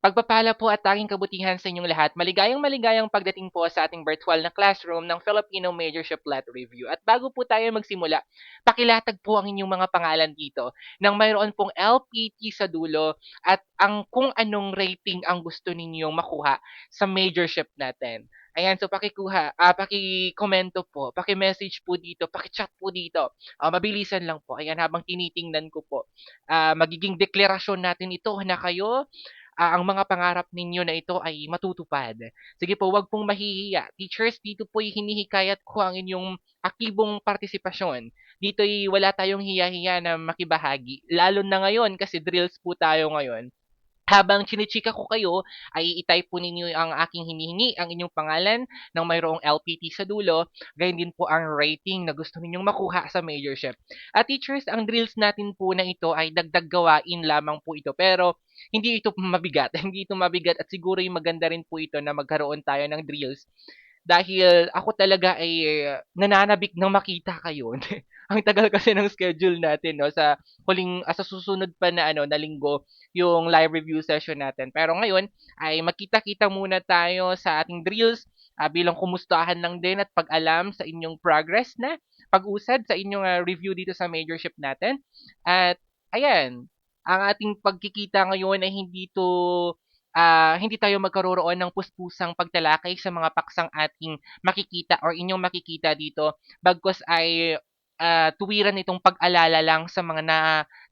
Pagpapala po at tanging kabutihan sa inyong lahat. Maligayang pagdating po sa ating virtual na classroom ng Filipino Majorship Letter Review. At bago po tayo magsimula, pakilatag po ang inyong mga pangalan dito nang mayroon pong LPT sa dulo at ang kung anong rating ang gusto ninyong makuha sa majorship natin. Ayan, so paki-komento po, paki-message po dito, paki-chat po dito. Mabilisan lang po. Ayan, habang tinitingnan ko po. Magiging deklarasyon natin ito na kayo ang mga pangarap ninyo na ito ay matutupad. Sige po, wag pong mahihiya. Teachers, dito po'y hinihikayat ko ang inyong aktibong partisipasyon. Dito'y wala tayong hiya-hiya na makibahagi. Lalo na ngayon kasi drills po tayo ngayon. Habang chinichika ko kayo, ay i-type po ninyo ang aking hinihingi, ang inyong pangalan ng mayroong LPT sa dulo, gayon din po ang rating na gusto ninyong makuha sa majorship. At teachers, ang drills natin po na ito ay dagdag gawain lamang po ito. Pero hindi ito mabigat, hindi ito mabigat at siguro yung maganda rin po ito na magkaroon tayo ng drills dahil ako talaga ay nananabik ng makita kayo. Ang tagal kasi ng schedule natin no sa susunod pa na na linggo yung live review session natin. Pero ngayon ay magkita-kita muna tayo sa ating drills bilang kumustahan lang din at pag-alam sa inyong progress na pag-usad sa inyong review dito sa majorship natin. At ayan, ang ating pagkikita ngayon ay hindi tayo magkaroon ng puspusang pagtalakay sa mga paksang ating makikita or inyong makikita dito. Bagkus ay tuwiran itong pag-alala lang sa mga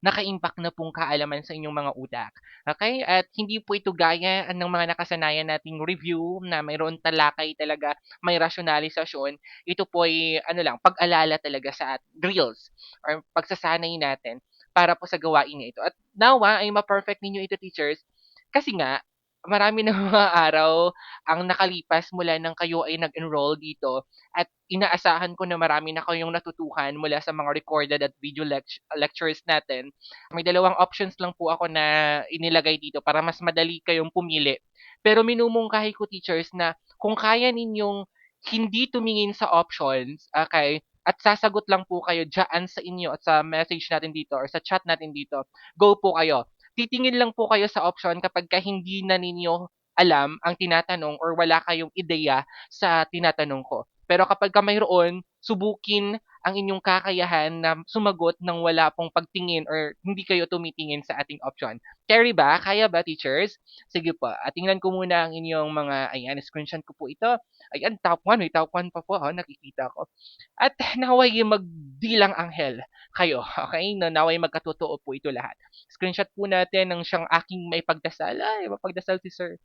naka-impact na pong kaalaman sa inyong mga utak. Okay? At hindi po ito gaya ng mga nakasanayan nating review na mayroon talakay talaga, may rasyonalisasyon. Ito po ay pag-alala talaga sa drills or pagsasanay natin para po sa gawain na ito. At nawa ay ma-perfect ninyo ito, teachers, kasi nga, marami na mga araw ang nakalipas mula nang kayo ay nag-enroll dito at inaasahan ko na marami na kayong natutuhan mula sa mga recorded at video lectures natin. May dalawang options lang po ako na inilagay dito para mas madali kayong pumili. Pero minumungkahi ko, teachers, na kung kaya ninyong hindi tumingin sa options, okay, at sasagot lang po kayo dyan sa inyo at sa message natin dito or sa chat natin dito, go po kayo. Titingin lang po kayo sa option kapag hindi na ninyo alam ang tinatanong or wala kayong ideya sa tinatanong ko. Pero kapag mayroon, subukin ang inyong kakayahan na sumagot ng wala pong pagtingin or hindi kayo tumitingin sa ating option. Carry ba? Kaya ba, teachers? Sige po. Tingnan ko muna ang inyong ayan, screenshot ko po ito. Ayan, top 1. May top 1 pa po, nakikita ko. At naway magdilang anghel kayo, okay? Naway magkatotoo po ito lahat. Screenshot po natin ng siyang aking may pagdasal. Ay, mapagdasal si sir.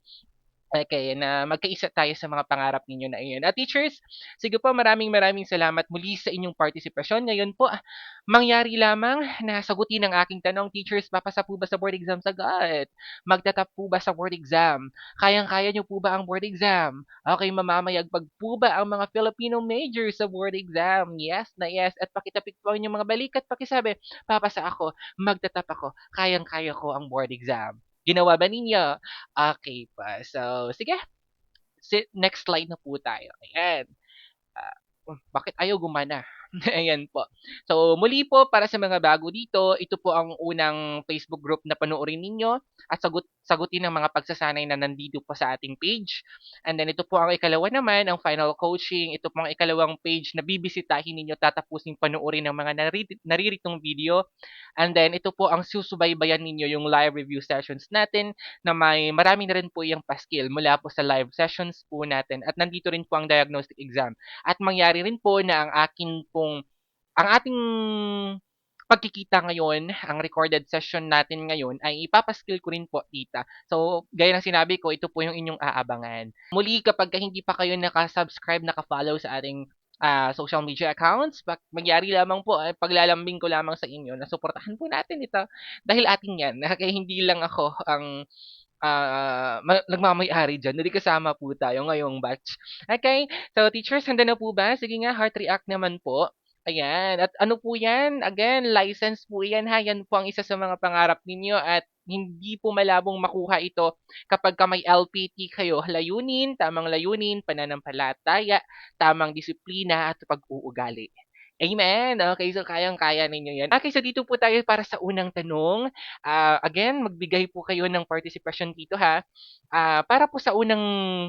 Okay, na magkaisa tayo sa mga pangarap ninyo na iyon. At teachers, sige po, maraming salamat muli sa inyong partisipasyon. Ngayon po, mangyari lamang na sagutin ang aking tanong, teachers, papasa po ba sa board exam sagot? Magtatap po ba sa board exam? Kayang-kaya nyo po ba ang board exam? Okay, mamamayagpag po ba ang mga Filipino majors sa board exam? Yes na yes. At pakitapik po ang inyong mga balik at pakisabi, papasa ako, magtatap ako, kayang-kaya ko ang board exam. Ginawa ba ninyo? Okay pa. So, sige. Next slide na po tayo. Ayan. Ah, bakit ayaw gumana? Ayan po. So, muli po, para sa mga bago dito, ito po ang unang Facebook group na panoorin ninyo at sagutin ang mga pagsasanay na nandito po sa ating page. And then, ito po ang ikalawa naman, ang final coaching. Ito po ang ikalawang page na bibisitahin ninyo, tatapusin panoorin ng mga nariritong video. And then, ito po ang susubaybayan ninyo yung live review sessions natin na marami na rin po yung paskill mula po sa live sessions po natin. At nandito rin po ang diagnostic exam. At mangyari rin po na ang ating pagkikita ngayon, ang recorded session natin ngayon ay ipapaskill ko rin po, tita. So, gaya ng sinabi ko, ito po yung inyong aabangan. Muli, kapag hindi pa kayo naka-subscribe, naka-follow sa ating social media accounts, magyari lamang po, paglalambing ko lamang sa inyo na suportahan po natin ito dahil ating yan. Kaya hindi lang ako ang nagmamay-ari dyan. Hindi kasama po tayo ngayong batch. Okay? So, teachers, handa na po ba? Sige nga, heart react naman po. Ayan. At ano po yan? Again, license po yan ha. Yan po ang isa sa mga pangarap ninyo at hindi po malabong makuha ito kapag may LPT kayo. Tamang layunin, pananampalataya, tamang disiplina at pag-uugali. Amen. Okay, so kayang-kaya ninyo yan. Okay, so dito po tayo para sa unang tanong. Again, magbigay po kayo ng participation dito ha. Para po sa unang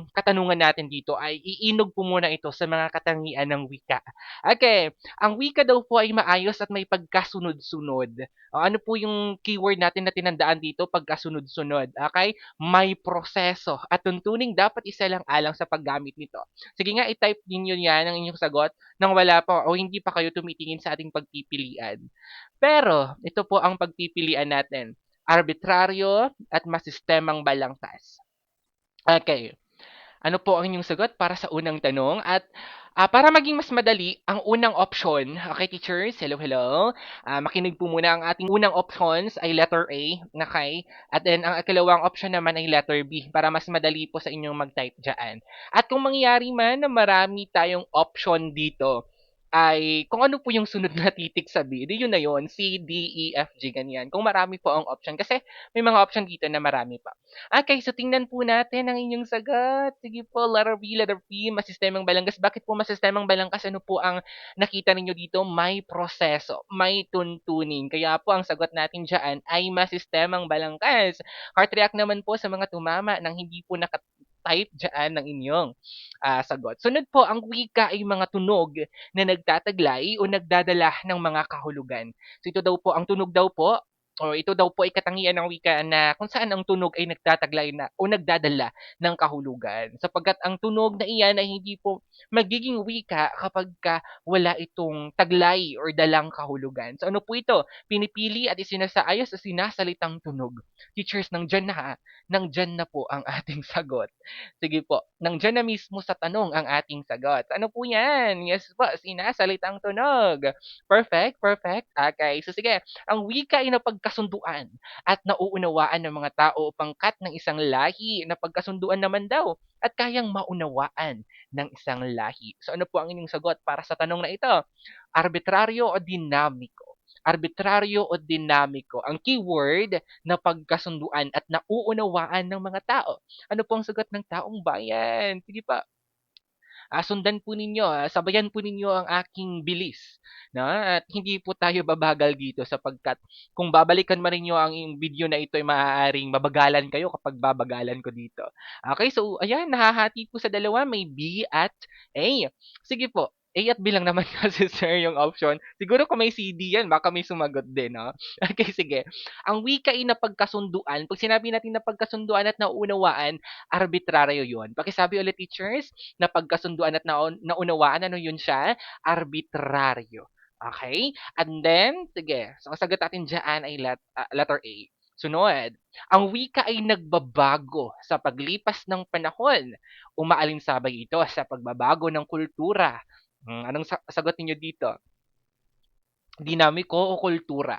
katanungan natin dito ay iinog po muna ito sa mga katangian ng wika. Okay, ang wika daw po ay maayos at may pagkasunod-sunod. Ano po yung keyword natin na tinandaan dito? Pagkasunod-sunod. Okay? May proseso at tuntuning dapat isa lang alang sa paggamit nito. Sige nga, i-type ninyo yan ang inyong sagot nang wala pa o hindi pa kayo tumitingin sa ating pagpipilian. Pero, ito po ang pagpipilian natin. Arbitraryo at masistemang balangkas. Okay. Ano po ang inyong sagot para sa unang tanong? At para maging mas madali, ang unang option, okay teachers, hello, hello. Makinig po muna, ang ating unang options ay letter A, okay? At then ang ikalawang option naman ay letter B para mas madali po sa inyong mag-type dyan. At kung mangyari man na marami tayong option dito, ay kung ano po yung sunod na titik sa B, di yun na yun, C, D, E, F, G, ganyan. Kung marami po ang option. Kasi may mga option dito na marami pa. Okay, so tingnan po natin ang inyong sagot. Sige po, letter B, letter P, masistemang balangkas. Bakit po masistemang balangkas? Ano po ang nakita ninyo dito? May proseso, may tuntunin. Kaya po ang sagot natin dyan ay masistemang balangkas. Heart react naman po sa mga tumama nang hindi po type dyan ng inyong sagot. Sunod po, ang wika ay mga tunog na nagtataglay o nagdadala ng mga kahulugan. So ito daw po, ang tunog daw po, o ito daw po ay katangian ng wika na kung saan ang tunog ay nagtataglay na o nagdadala ng kahulugan. Sapagkat ang tunog na iyan ay hindi po magiging wika kapag wala itong taglay or dalang kahulugan. So ano po ito? Pinipili at isinasaayos sa sinasalitang tunog. Teachers, nang dyan na po ang ating sagot. Sige po, nandiyan na mismo sa tanong ang ating sagot. Ano po yan? Yes po, sinasalitang tunog. Perfect, perfect. Okay, so sige. Ang wika ay napagkasunduan at nauunawaan ng mga tao o pangkat ng isang lahi. Napagkasunduan naman daw at kayang maunawaan ng isang lahi. So ano po ang inyong sagot para sa tanong na ito? Arbitraryo o dinamiko? Arbitraryo o dinamiko? Ang keyword na pagkasunduan at nauunawaan ng mga tao. Ano po ang sagot ng taong bayan? Sige pa. Sundan po ninyo, sabayan po ninyo ang aking bilis. Na? At hindi po tayo babagal dito sapagkat kung babalikan man ninyo ang video na ito ay maaaring mabagalan kayo kapag babagalan ko dito. Okay, so ayan, nahahati po sa dalawa, may B at A. Sige po, A at B lang naman kasi sir yung option. Siguro kung may CD yan, baka may sumagot din, no? Okay, sige. Ang wika ay napagkasunduan. Pag sinabi natin napagkasunduan at nauunawaan, arbitraryo yun. Pakisabi ulit teachers, napagkasunduan at naunawaan, ano yun siya? Arbitraryo. Okay? And then, sige. So, ang sagot natin dyan ay letter A. Sunod, ang wika ay nagbabago sa paglipas ng panahon. Umaalinsabay ito sa pagbabago ng kultura. Anong sagot niyo dito? Dinamiko o kultura?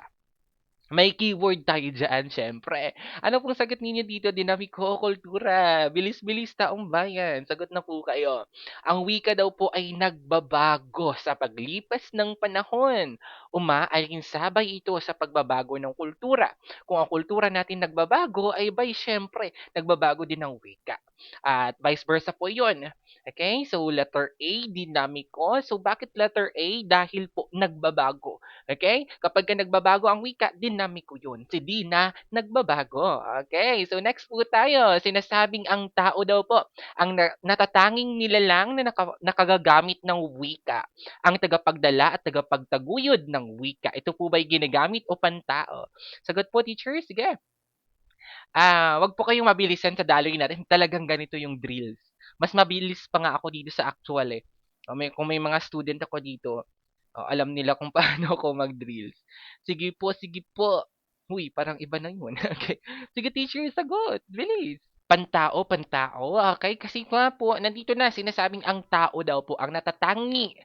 May keyword tayo dyan, syempre. Ano pong sagot ninyo dito? Dinamiko o kultura? Bilis-bilis, taong bayan. Sagot na po kayo. Ang wika daw po ay nagbabago sa paglipas ng panahon. Umaalinsabay ito sa pagbabago ng kultura. Kung ang kultura natin nagbabago, ay by syempre, nagbabago din ang wika. At vice versa po yun. Okay? So, letter A, dinamiko. So, bakit letter A? Dahil po nagbabago. Okay? Kapag nagbabago ang wika, dinamiko yun. Si Dina, nagbabago. Okay, so next po tayo. Sinasabing ang tao daw po, ang natatanging nilalang na nakagagamit ng wika. Ang tagapagdala at tagapagtaguyod ng wika. Ito po ba'y ginagamit o pantao? Sagot po, teacher. Sige. Wag po kayong mabilisan sa daloy natin. Talagang ganito yung drills. Mas mabilis pa nga ako dito sa actual eh. Kung may mga student ako dito, alam nila kung paano ako mag-drills. Sige po, sige po. Uy, parang iba na yun. Okay. Sige, teacher, sagot. Bilis. Pantao, pantao. Okay, kasi nga po, nandito na, sinasabing ang tao daw po, ang natatangi.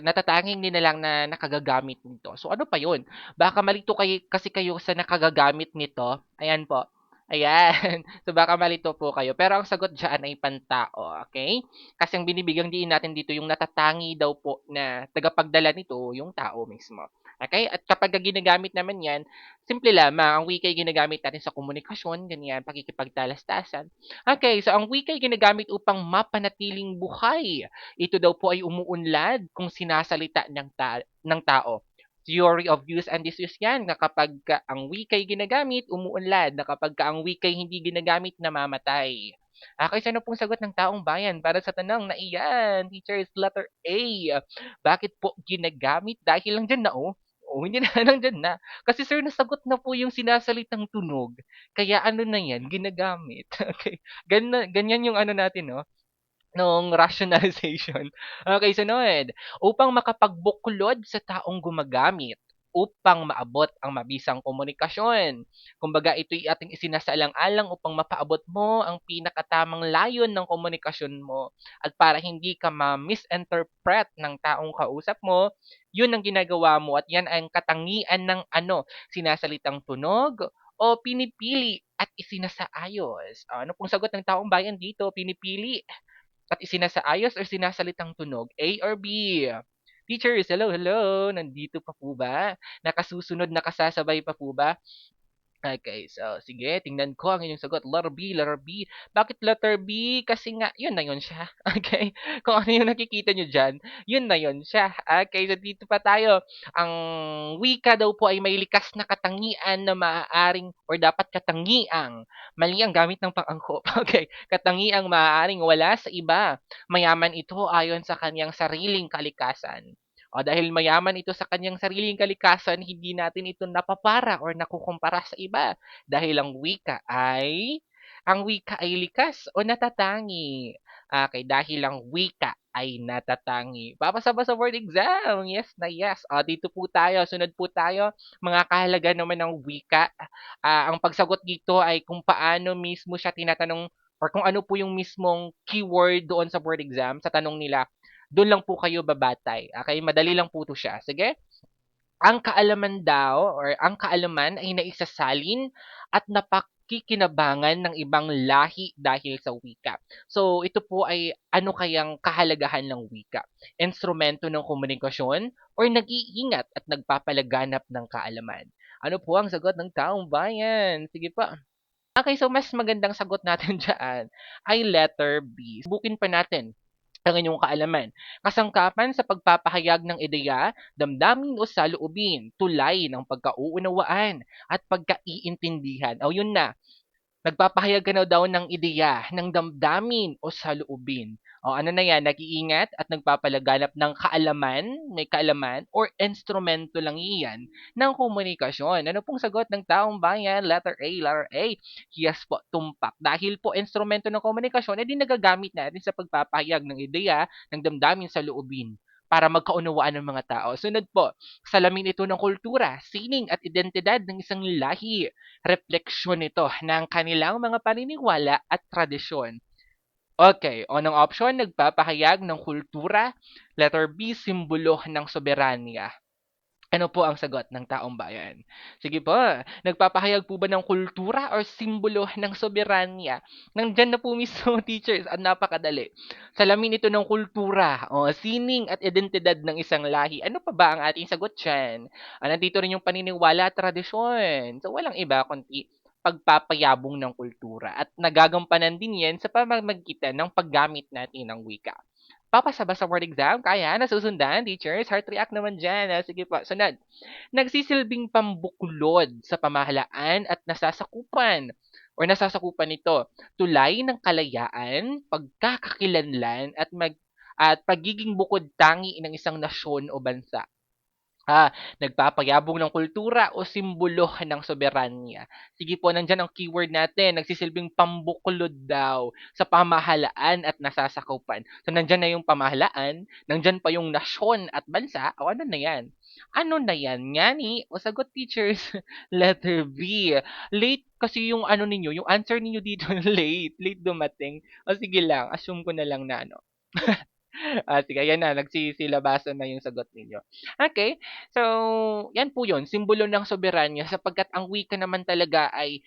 Natatanging din na lang na nakagagamit nito. So, ano pa yun? Baka malito kasi kayo sa nakagagamit nito. Ayan po. Ayan. So, baka malito po kayo. Pero ang sagot dyan ay pantao. Okay? Kasi ang binibigyang diin natin dito, yung natatangi daw po na tagapagdala nito, yung tao mismo. Okay? At kapag ginagamit naman yan, simple lamang, ang wika ay ginagamit natin sa komunikasyon, ganyan, pakikipagtalastasan. Okay, so ang wika ay ginagamit upang mapanatiling buhay. Ito daw po ay umuunlad kung sinasalita ng tao. Theory of use and disuse yan, na kapag ang wika ay ginagamit, umuunlad, na kapag ang wika ay hindi ginagamit, namamatay. Okay, so ano pong sagot ng taong bayan para sa tanong na iyan? Teachers, letter A. Bakit po ginagamit? Dahil lang dyan na, oh. Oh, hindi na nandiyan na. Kasi sir, nasagot na po yung sinasalitang tunog. Kaya ano na yan, ginagamit. Okay. Ganyan yung ano natin, no? Nung rationalization. Okay, sunod. Upang makapagbuklod sa taong gumagamit upang maabot ang mabisang komunikasyon. Kumbaga, ito'y ating isinasaalang-alang upang mapaabot mo ang pinakatamang layon ng komunikasyon mo. At para hindi ka ma-misinterpret ng taong kausap mo, yun ang ginagawa mo at yan ang katangian ng sinasalitang tunog o pinipili at isinasaayos. Ano pong sagot ng taong bayan dito? Pinipili at isinasaayos or sinasalitang tunog? A or B? Teachers, hello, hello. Nandito pa po ba? Nakasusunod, nakasasabay pa po ba? Okay, so sige, tingnan ko ang inyong sagot. Letter B, letter B. Bakit letter B? Kasi nga, yun na yun siya. Okay? Kung ano yung nakikita nyo dyan, yun na yun siya. Okay, so dito pa tayo. Ang wika daw po ay may likas na katangian na maaaring or dapat katangiang. Mali ang gamit ng pang-angkop. Okay, katangiang maaaring wala sa iba. Mayaman ito ayon sa kanyang sariling kalikasan. O dahil mayaman ito sa kanyang sariling kalikasan, hindi natin ito napapara or nakukumpara sa iba. Dahil ang wika ay likas o natatangi. Okay, dahil ang wika ay natatangi. Papasa ba sa word exam? Yes na yes. Dito po tayo, sunod po tayo. Mga kahalaga naman ng wika. Ang pagsagot dito ay kung paano mismo siya tinatanong or kung ano po yung mismong keyword doon sa word exam sa tanong nila, doon lang po kayo babatay. Okay? Madali lang po to siya. Sige? Ang kaalaman daw or ang kaalaman ay naisasalin at napakikinabangan ng ibang lahi dahil sa wika. So, ito po ay ano kayang kahalagahan ng wika? Instrumento ng komunikasyon or nag-iingat at nagpapalaganap ng kaalaman? Ano po ang sagot ng taong bayan? Sige pa. Okay, so mas magandang sagot natin dyan ay letter B. Subukin pa natin ang inyong kaalaman. Kasangkapan sa pagpapahayag ng ideya, damdamin o saloobin, tulay ng pagkauunawaan at pagkaiintindihan. O yun na, nagpapahayag ka na daw ng ideya, ng damdamin o saloobin. O ano na yan, nag-iingat at nagpapalaganap ng kaalaman, may kaalaman, or instrumento lang iyan ng komunikasyon. Ano pong sagot ng taong bayan? Letter A, letter A. Yes po, tumpak. Dahil po instrumento ng komunikasyon, edi nagagamit natin sa pagpapahayag ng ideya, ng damdamin, saloobin para magkaunawaan ng mga tao. Sunod po, salamin ito ng kultura, sining at identidad ng isang lahi. Refleksyon ito ng kanilang mga paniniwala at tradisyon. Okay, unang option, nagpapahayag ng kultura. Letter B, simbolo ng soberanya. Ano po ang sagot ng taong bayan? Sige po, nagpapahayag po ba ng kultura or simbolo ng soberanya? Nandyan na po mismo, teachers, at napakadali. Salamin ito ng kultura, sining at identidad ng isang lahi. Ano pa ba ang ating sagot dyan? Nandito rin yung paniniwala at tradisyon. So, walang iba kundi pagpapayabong ng kultura. At nagagampanan din yan sa pamamagitan ng paggamit natin ng wika. Papasa ba sa word exam? Kaya, nasusundan, teachers? Heart react naman dyan. Sige po, sunod. Nagsisilbing pambuklod sa pamahalaan at nasasakupan nito. Tulay ng kalayaan, pagkakakilanlan at pagiging bukod tangi ng isang nasyon o bansa. Nagpapayabong ng kultura o simbolo ng soberanya. Sige po, nandyan ang keyword natin. Nagsisilbing pambuklod daw sa pamahalaan at nasasakupan. So, nandyan na yung pamahalaan, nandyan pa yung nasyon at bansa. O, ano na yan? Ano na yan? Ngani? O, sagot teachers. Letter B. Late kasi yung ano ninyo, yung answer ninyo dito, late. Late dumating. O, sige lang. Assume ko na lang na ano. Sige, ayan na, nagsisilabasan na yung sagot ninyo. Okay, so, yan po yun, simbolo ng soberanya sapagkat ang wika naman talaga ay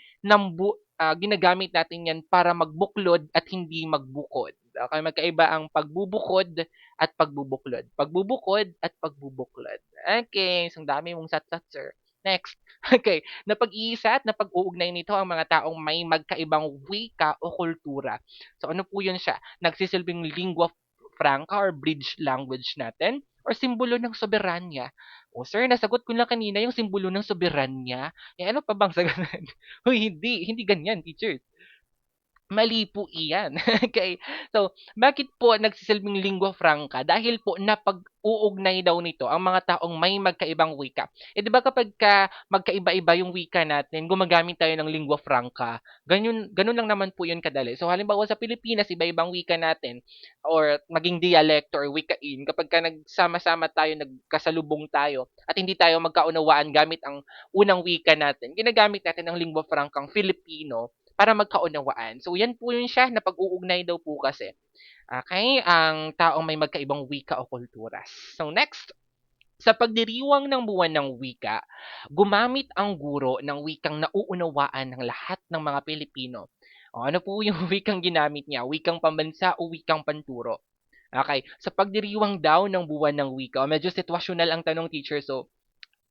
ginagamit natin yan para magbuklod at hindi magbukod. Okay, magkaiba ang pagbubukod at pagbubuklod. Pagbubukod at pagbubuklod. Okay, so ang dami mong sat-sat, sir. Next. Okay, napag-iisa at napag-uugnay nito ang mga taong may magkaibang wika o kultura. So ano po yun siya? Nagsisilbing lingua franca or bridge language natin or simbolo ng soberanya. O sir, nasagot ko lang kanina yung simbolo ng soberanya. Eh ano pa bang sagot? Hoy, hindi ganyan, teacher. Mali po iyan. Okay. So, bakit po nagsisilbing lingua franca? Dahil po napag-uugnay daw nito ang mga taong may magkaibang wika. Eh, di ba kapag magkaiba-iba yung wika natin, gumagamit tayo ng lingua franca. Ganun lang naman po yun kadali. So, halimbawa sa Pilipinas, iba-ibang wika natin or maging dialect or wikain, kapag ka nagsama-sama tayo, nagkasalubong tayo, at hindi tayo magkaunawaan gamit ang unang wika natin, ginagamit natin ang lingua francang Filipino para magkaunawaan. So, yan po yun siya na pag-uugnay daw po kasi. Okay? Ang taong may magkaibang wika o kulturas. So, next. Sa pagdiriwang ng buwan ng wika, gumamit ang guro ng wikang nauunawaan ng lahat ng mga Pilipino. O, ano po yung wikang ginamit niya? Wikang pambansa o wikang panturo? Okay. Sa pagdiriwang daw ng buwan ng wika, o medyo situational ang tanong, teacher. So,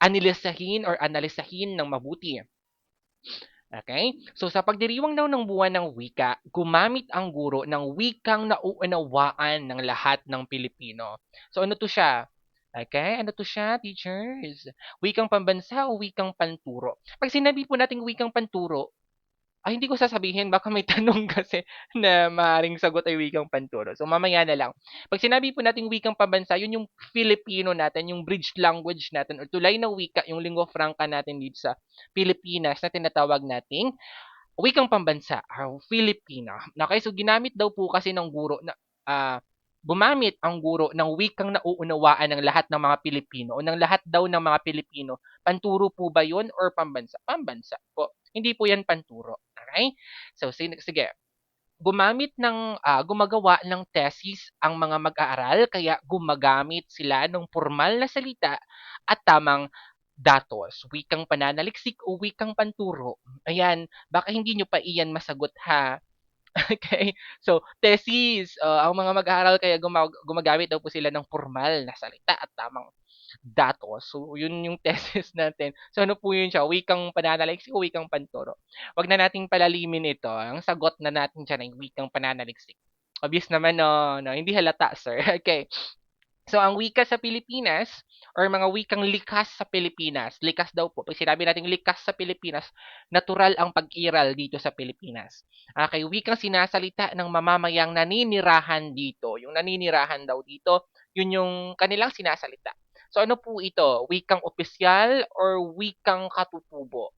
analisahin ng mabuti. Okay? So, sa pagdiriwang daw ng buwan ng wika, gumamit ang guro ng wikang nauunawaan ng lahat ng Pilipino. So, ano to siya? Okay? Ano to siya, teachers? Wikang pambansa o wikang panturo? Pag sinabi po nating wikang panturo, ay, hindi ko sasabihin. Baka may tanong kasi na maaaring sagot ay wikang panturo. So, mamaya na lang. Pag sinabi po nating wikang pambansa, yun yung Filipino natin, yung bridge language natin, o tulay na wika, yung lingua franca natin dito sa Pilipinas na tinatawag nating wikang pambansa, or Filipino. Okay, so ginamit daw po kasi ng guro na, gumamit ang guro ng wikang nauunawaan ng lahat ng mga Pilipino o ng lahat daw ng mga Pilipino. Panturo po ba yun or pambansa? Pambansa po. Hindi po yan panturo. Okay? So, sige. Gumagawa ng thesis ang mga mag-aaral, kaya gumagamit sila ng formal na salita at tamang datos, wikang pananaliksik o wikang panturo. Ayan, baka hindi nyo pa iyan masagot ha. Okay? So, thesis, ang mga mag-aaral kaya gumagamit daw po sila ng formal na salita at tamang datos. So, yun yung thesis natin. So, ano po yun siya? Wikang pananaliksik o wikang panturo? Wag na nating palalimin ito. Ang sagot na natin dyan ay wikang pananaliksik. Obvious naman, no, hindi halata, sir. Okay. So, ang wika sa Pilipinas or mga wikang likas sa Pilipinas, likas daw po. Pag sinabi natin likas sa Pilipinas, natural ang pag-iral dito sa Pilipinas. Okay, wikang sinasalita ng mamamayang naninirahan dito. Yung naninirahan daw dito, yun yung kanilang sinasalita. So, ano po ito? Wikang opisyal or wikang katutubo?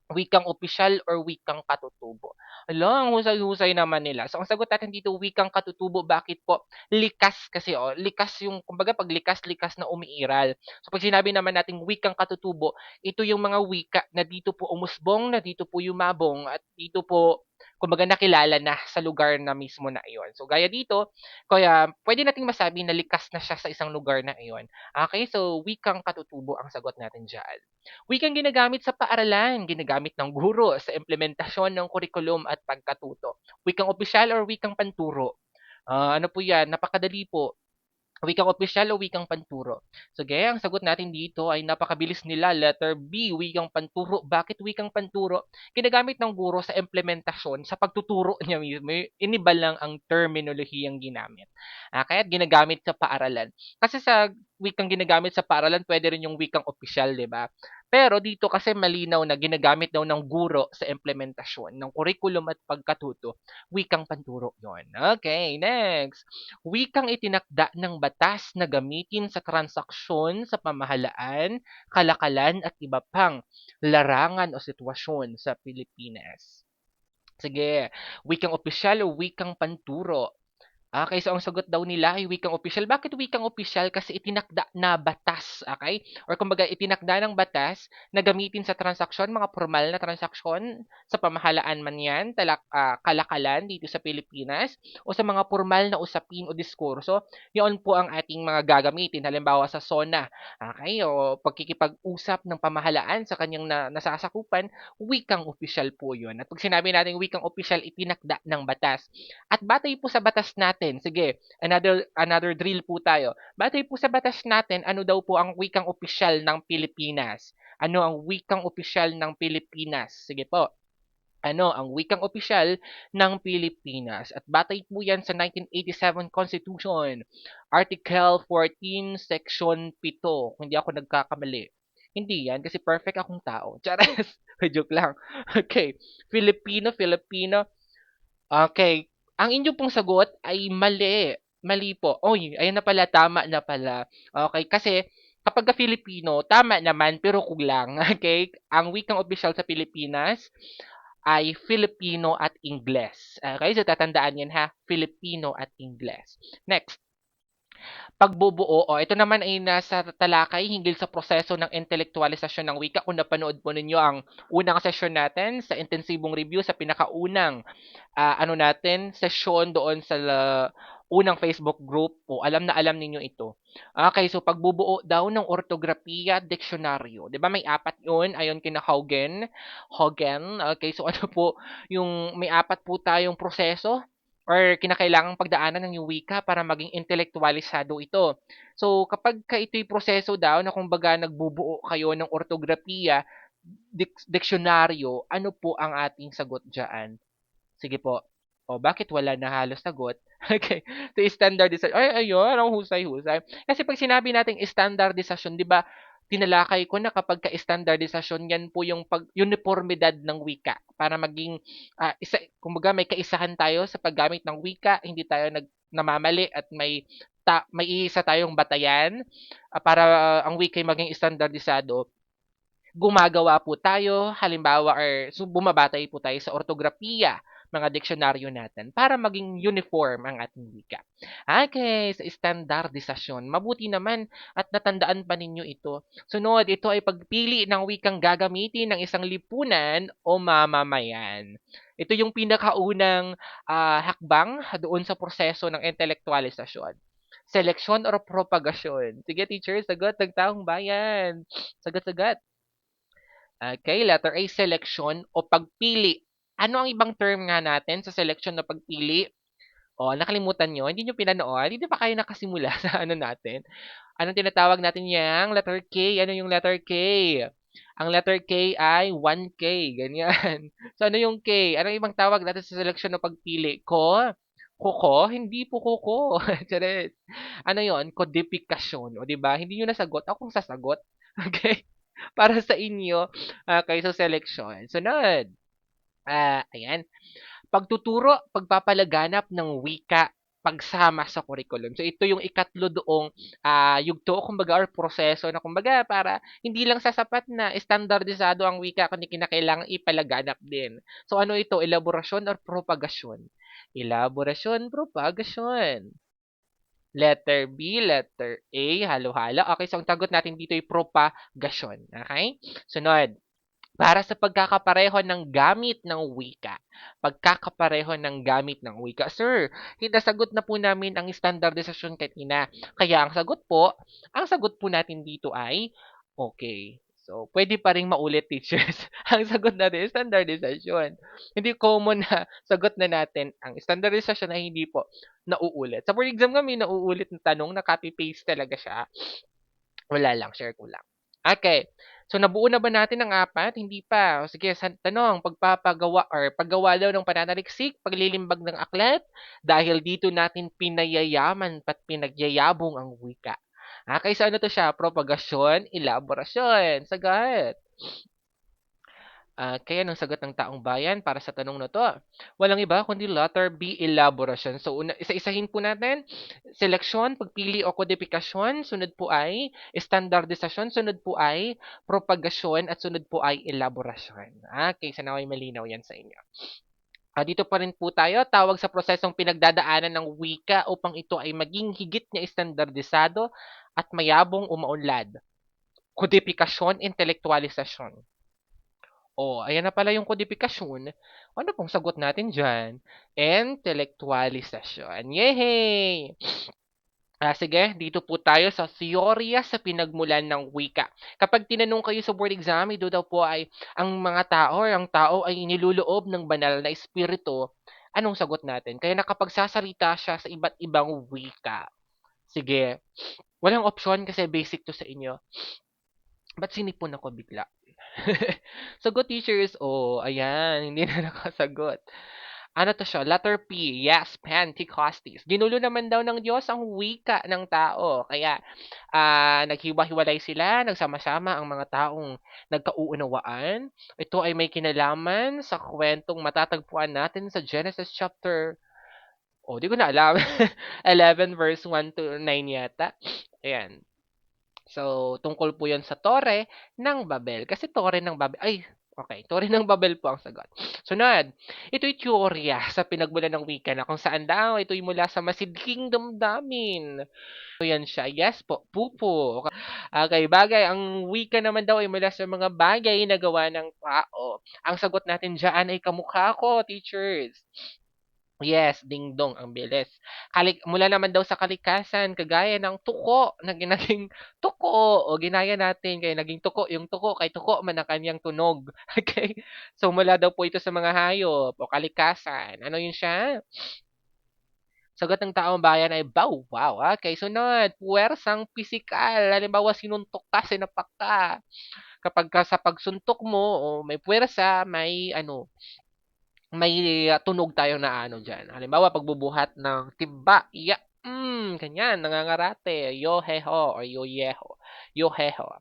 Wikang opisyal or wikang katutubo? Hala, ang husay-husay naman nila. So, ang sagot natin dito, wikang katutubo. Bakit po? Likas kasi, likas yung, kumbaga, pag likas na umiiral. So, pag sinabi naman natin wikang katutubo, ito yung mga wika na dito po umusbong, na dito po yumabong, at dito po, kumbaga, nakilala na sa lugar na mismo na iyon. So, gaya dito, kaya pwede nating masabi na likas na siya sa isang lugar na iyon. Okay, so wikang katutubo ang sagot natin dyan. Wikang ginagamit sa paaralan, ginagamit ng guro sa implementasyon ng kurikulum at pagkatuto. Wikang opisyal or wikang panturo? Ano po yan? Napakadali po. Wikang opisyal o wikang panturo? Sige, ang sagot natin dito ay napakabilis nila. Letter B, wikang panturo. Bakit wikang panturo? Ginagamit ng guro sa implementasyon, sa pagtuturo niya mismo. Iniba lang ang terminolohiyang ginamit. Kaya ginagamit sa paaralan. Kasi sa wikang ginagamit sa paaralan, pwede rin yung wikang opisyal, di ba? Pero dito kasi malinaw na ginagamit daw ng guro sa implementasyon ng curriculum at pagkatuto. Wikang panturo yon. Okay, next. Wikang itinakda ng batas na gamitin sa transaksyon sa pamahalaan, kalakalan at iba pang larangan o sitwasyon sa Pilipinas. Sige, wikang opisyal o wikang panturo? Okay, so ang sagot daw nila ay wikang opisyal. Bakit wikang opisyal? Kasi itinakda na batas, okay? Or kumbaga itinakda ng batas na gamitin sa transaksyon, mga formal na transaksyon sa pamahalaan man 'yan, kalakalan dito sa Pilipinas o sa mga formal na usapin o diskurso, 'yon po ang ating mga gagamitin. Halimbawa sa SONA, okay, o pagkikipag-usap ng pamahalaan sa kanyang nasasakupan, wikang opisyal po 'yon. At 'pag sinabi nating wikang opisyal, itinakda ng batas. At batay po sa batas natin, sige, another drill po tayo. Batay po sa batas natin, ano daw po ang wikang opisyal ng Pilipinas? Ano ang wikang opisyal ng Pilipinas? Sige po. Ano ang wikang opisyal ng Pilipinas? At batay po yan sa 1987 Constitution, Article 14, Section 7. Kung hindi ako nagkakamali. Hindi yan, kasi perfect akong tao. Charas! Joke lang. Okay. Filipino. Okay. Ang inyo pong sagot ay mali. Mali po. Oy, ayun na pala, tama na pala. Okay, kasi kapag Filipino, tama naman pero kulang. Okay? Ang wikang opisyal sa Pilipinas ay Filipino at Ingles. Okay, so tatandaan yan ha, Filipino at Ingles. Next, pagbubuo. O, ito naman ay nasa talakay hinggil sa proseso ng intelektualisasyon ng wika. Kung napanood po ninyo ang unang session natin sa intensibong review sa pinakaunang session doon sa unang Facebook group po. Alam na alam ninyo ito. Okay, so pagbubuo daw ng ortografiya, diksyonaryo. 'Di ba may apat 'yun ayon kina Hogan. Okay, so ano po yung may apat po tayong proseso or kinakailangang pagdaanan ng yung wika para maging intelektualisado ito. So, kapag ka ito'y proseso daw na kumbaga nagbubuo kayo ng ortografiya, diksyonaryo, ano po ang ating sagot diyan? Sige po. O, bakit wala na halos sagot? Okay. So, standardization. Ay, ayun, ang husay-husay. Kasi pag sinabi nating standardization, di ba, tinalakay ko na kapag ka-standardization, yan po yung uniformidad ng wika. Para maging, kumbaga may kaisahan tayo sa paggamit ng wika, hindi tayo namamali at may isa tayong batayan para ang wika ay maging standardizado. Gumagawa po tayo, halimbawa, bumabatay po tayo sa ortografiya, mga diksyonaryo natin, para maging uniform ang ating wika. Okay, sa standardisasyon. Mabuti naman at natandaan pa ninyo ito. Sunod, ito ay pagpili ng wikang gagamitin ng isang lipunan o mamamayan. Ito yung pinakaunang hakbang doon sa proseso ng intelektualisasyon. Seleksyon or propagasyon? Sige, teacher, sagot ng taong bayan. Sagot. Okay, letter A, selection o pagpili. Ano ang ibang term nga natin sa selection o pagpili? O, nakalimutan nyo? Hindi nyo pinanood? Hindi pa kayo nakasimula sa ano natin? Anong tinatawag natin yang letter K? Ano yung letter K? Ang letter K ay 1K. Ganyan. So, ano yung K? Ano ibang tawag natin sa selection o pagpili? Kuko? Hindi po kuko. Charet. Ano yon? Codification. O, diba? Hindi nyo nasagot. Akong sasagot. Okay? Para sa inyo. Okay, so selection. Sunod. Ayan. Pagtuturo, pagpapalaganap ng wika, pagsama sa curriculum. So, ito yung ikatlo doong yugto, kumbaga, or proseso na, kumbaga, para hindi lang sasapat na standardizado ang wika, kundi kinakailangan ipalaganap din. So, ano ito? Elaborasyon or propagasyon? Elaborasyon, propagasyon. Letter B, letter A, halo-halo. Okay, so ang tagot natin dito ay propagasyon. Okay? Sunod. Para sa pagkakapareho ng gamit ng wika. Pagkakapareho ng gamit ng wika. Sir, hinasagot na po namin ang standardization kanina. Kaya ang sagot po natin dito ay okay. So, pwede pa rin maulit, teachers. Ang sagot natin is standardization. Hindi common na sagot na natin ang standardization ay hindi po nauulit. Sa board exam kami, nauulit na tanong, na copy-paste talaga siya. Wala lang, share ko lang. Okay. So, nabuo na ba natin ang apat? Hindi pa. O, sige, tanong, pagpapagawa or paggawa daw ng pananaliksik, paglilimbag ng aklat, dahil dito natin pinayayaman at pinagyayabong ang wika. Okay, so ano to siya? Propagasyon, elaborasyon. Sagot. Kaya nang sagot ng taong bayan para sa tanong na to. Walang iba kundi letter B, elaborasyon. So, isa-isahin po natin. Seleksyon, pagpili o kodifikasyon. Sunod po ay standardisasyon. Sunod po ay propagasyon. At sunod po ay elaborasyon. Okay, sana may malinaw yan sa inyo. Dito pa rin po tayo, tawag sa prosesong pinagdadaanan ng wika upang ito ay maging higit na estandardisado at mayabong umaunlad. Kodipikasyon, intelektualisasyon. Ayan na pala yung kodifikasyon. Ano pong sagot natin dyan? Intelektualisasyon. Yehey! Sige, dito po tayo sa teorya sa pinagmulan ng wika. Kapag tinanong kayo sa board exam, ito daw po ay ang mga tao or ang tao ay iniluloob ng banal na espiritu. Anong sagot natin? Kaya nakapagsasalita siya sa iba't ibang wika. Sige, walang opsyon kasi basic to sa inyo. Ba't sinipon ako bigla? Sagot teachers, ayan, hindi na nakasagot. Ano to siya? Letter P. Yes, Pentecostes. Ginulo naman daw ng Diyos ang wika ng tao. Kaya, naghiwa-hiwalay sila, nagsama-sama ang mga taong nagkauunawaan. Ito ay may kinalaman sa kwentong matatagpuan natin sa Genesis chapter, di ko na alam. 11 verse 1 to 9 yata. Ayan. So, tungkol po yan sa Tore ng Babel. Kasi Tore ng Babel, okay, Tore ng Babel po ang sagot. Sunod, ito'y teorya sa pinagmulan ng wika na kung saan daw ito'y mula sa masidhing damdamin. So, yan siya. Yes po, pupo. Okay, bagay. Ang wika naman daw ay mula sa mga bagay na gawa ng tao. Ang sagot natin dyan ay kamukha ko, teachers. Yes, ding-dong, ang bilis. Mula naman daw sa kalikasan, kagaya ng tuko na naging tuko o ginaya natin kaya naging tuko. Yung tuko kay tuko man ang kanyang tunog. Okay? So mula daw po ito sa mga hayop o kalikasan. Ano yun siya? Sagot ng taong bayan ay bow wow. Okay, sunod. Puwersang pisikal. Halimbawa, sinuntok ka, sinapak ka. Kapag sa pagsuntok mo, may puwersa, may tunog tayo na ano dyan. Halimbawa, pagbubuhat ng timba. Ganyan, nangangarate. Yo-heho or yo-yeho. Yo-heho.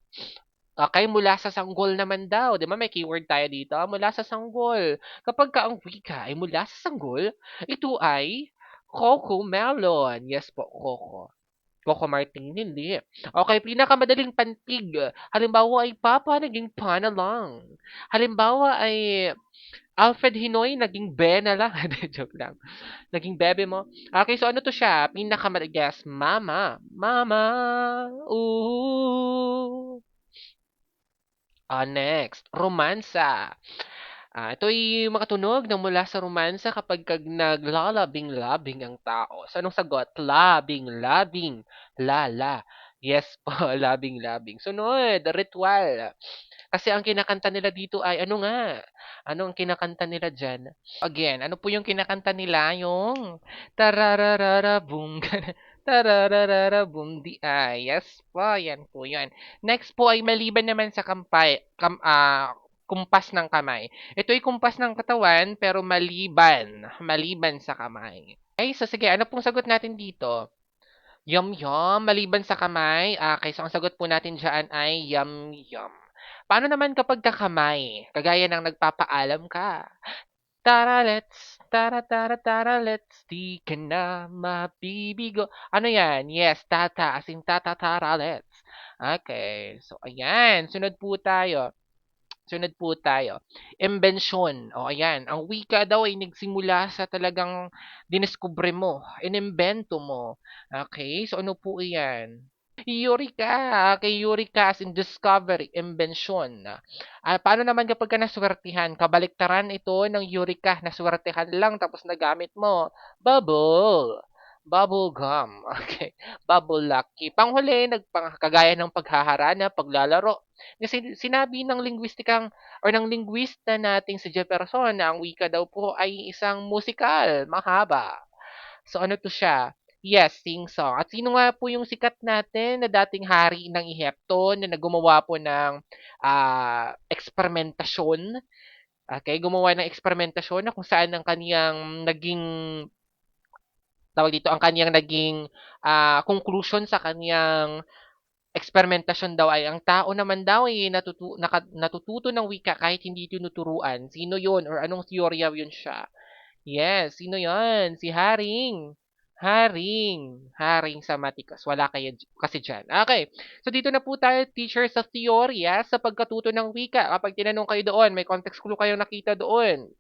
Okay, mula sa sanggol naman daw. Di ba may keyword tayo dito? Mula sa sanggol. Kapag ka ang wika ay mula sa sanggol, ito ay Coco Melon. Yes po, Coco. Coco Martin, hindi. Okay, pinakamadaling pantig. Halimbawa ay Papa naging pa na lang. Halimbawa ay Alfred Hinoy, naging be na lang. Joke lang. Naging bebe mo. Okay, so ano to siya? Pinakamadagas, mama. Mama. Ooh. Next, romansa. Ito'y makatunog na mula sa romansa kapag naglalabing-labing ang tao. So, anong sagot? Labing-labing. Lala. Yes po, labing-labing. Sunod, ritual. Kasi ang kinakanta nila dito ay ano nga? Ano ang kinakanta nila dyan? Again, ano po yung kinakanta nila? Yung tarararara boom. Tarararara boom di ay. Yes po, yan po yan. Next po ay maliban naman sa kumpas ng kamay. Ito ay kumpas ng katawan pero maliban sa kamay. Okay, so sige, ano pong sagot natin dito? Yum yum, maliban sa kamay. Okay, so ang sagot po natin diyan ay yum yum. Paano naman kapag kakamay? Kagaya ng nagpapaalam ka. Tara, let's, di ka na mabibigo. Ano yan? Yes, tata, as in tara, let's. Okay, so ayan, sunod po tayo. Imbensyon. Ayan. Ang wika daw ay nagsimula sa talagang dineskubre mo, inimbento mo. Okay, so ano po iyan? Eureka! Kay Eureka as in discovery, invention. Paano naman kapag ka naswertihan? Kabaliktaran ito ng Eureka, naswertihan lang tapos nagamit mo. Bubble. Bubble gum. Okay. Bubble lucky. Panghuli, kagaya ng paghaharana, paglalaro. Kasi sinabi ng linguistikang or ng linguista nating si Jefferson na ang wika daw po ay isang musikal, mahaba. So ano to siya? Yes, sing-song. At sino nga po yung sikat natin na dating hari ng Ehipto na gumawa po ng eksperimentasyon? Okay, gumawa ng eksperimentasyon na kung saan ang kaniyang naging ang kaniyang naging conclusion sa kaniyang eksperimentasyon daw ay ang tao naman daw ay natututo ng wika kahit hindi tinuturuan. Sino yun or anong teorya yun siya? Yes, sino yon? Si Haring. Haring sa Matikas. Wala kayo kasi dyan. Okay. So, dito na po tayo, teacher, sa teorya sa pagkatuto ng wika. Kapag tinanong kayo doon, may context clue kayong nakita doon.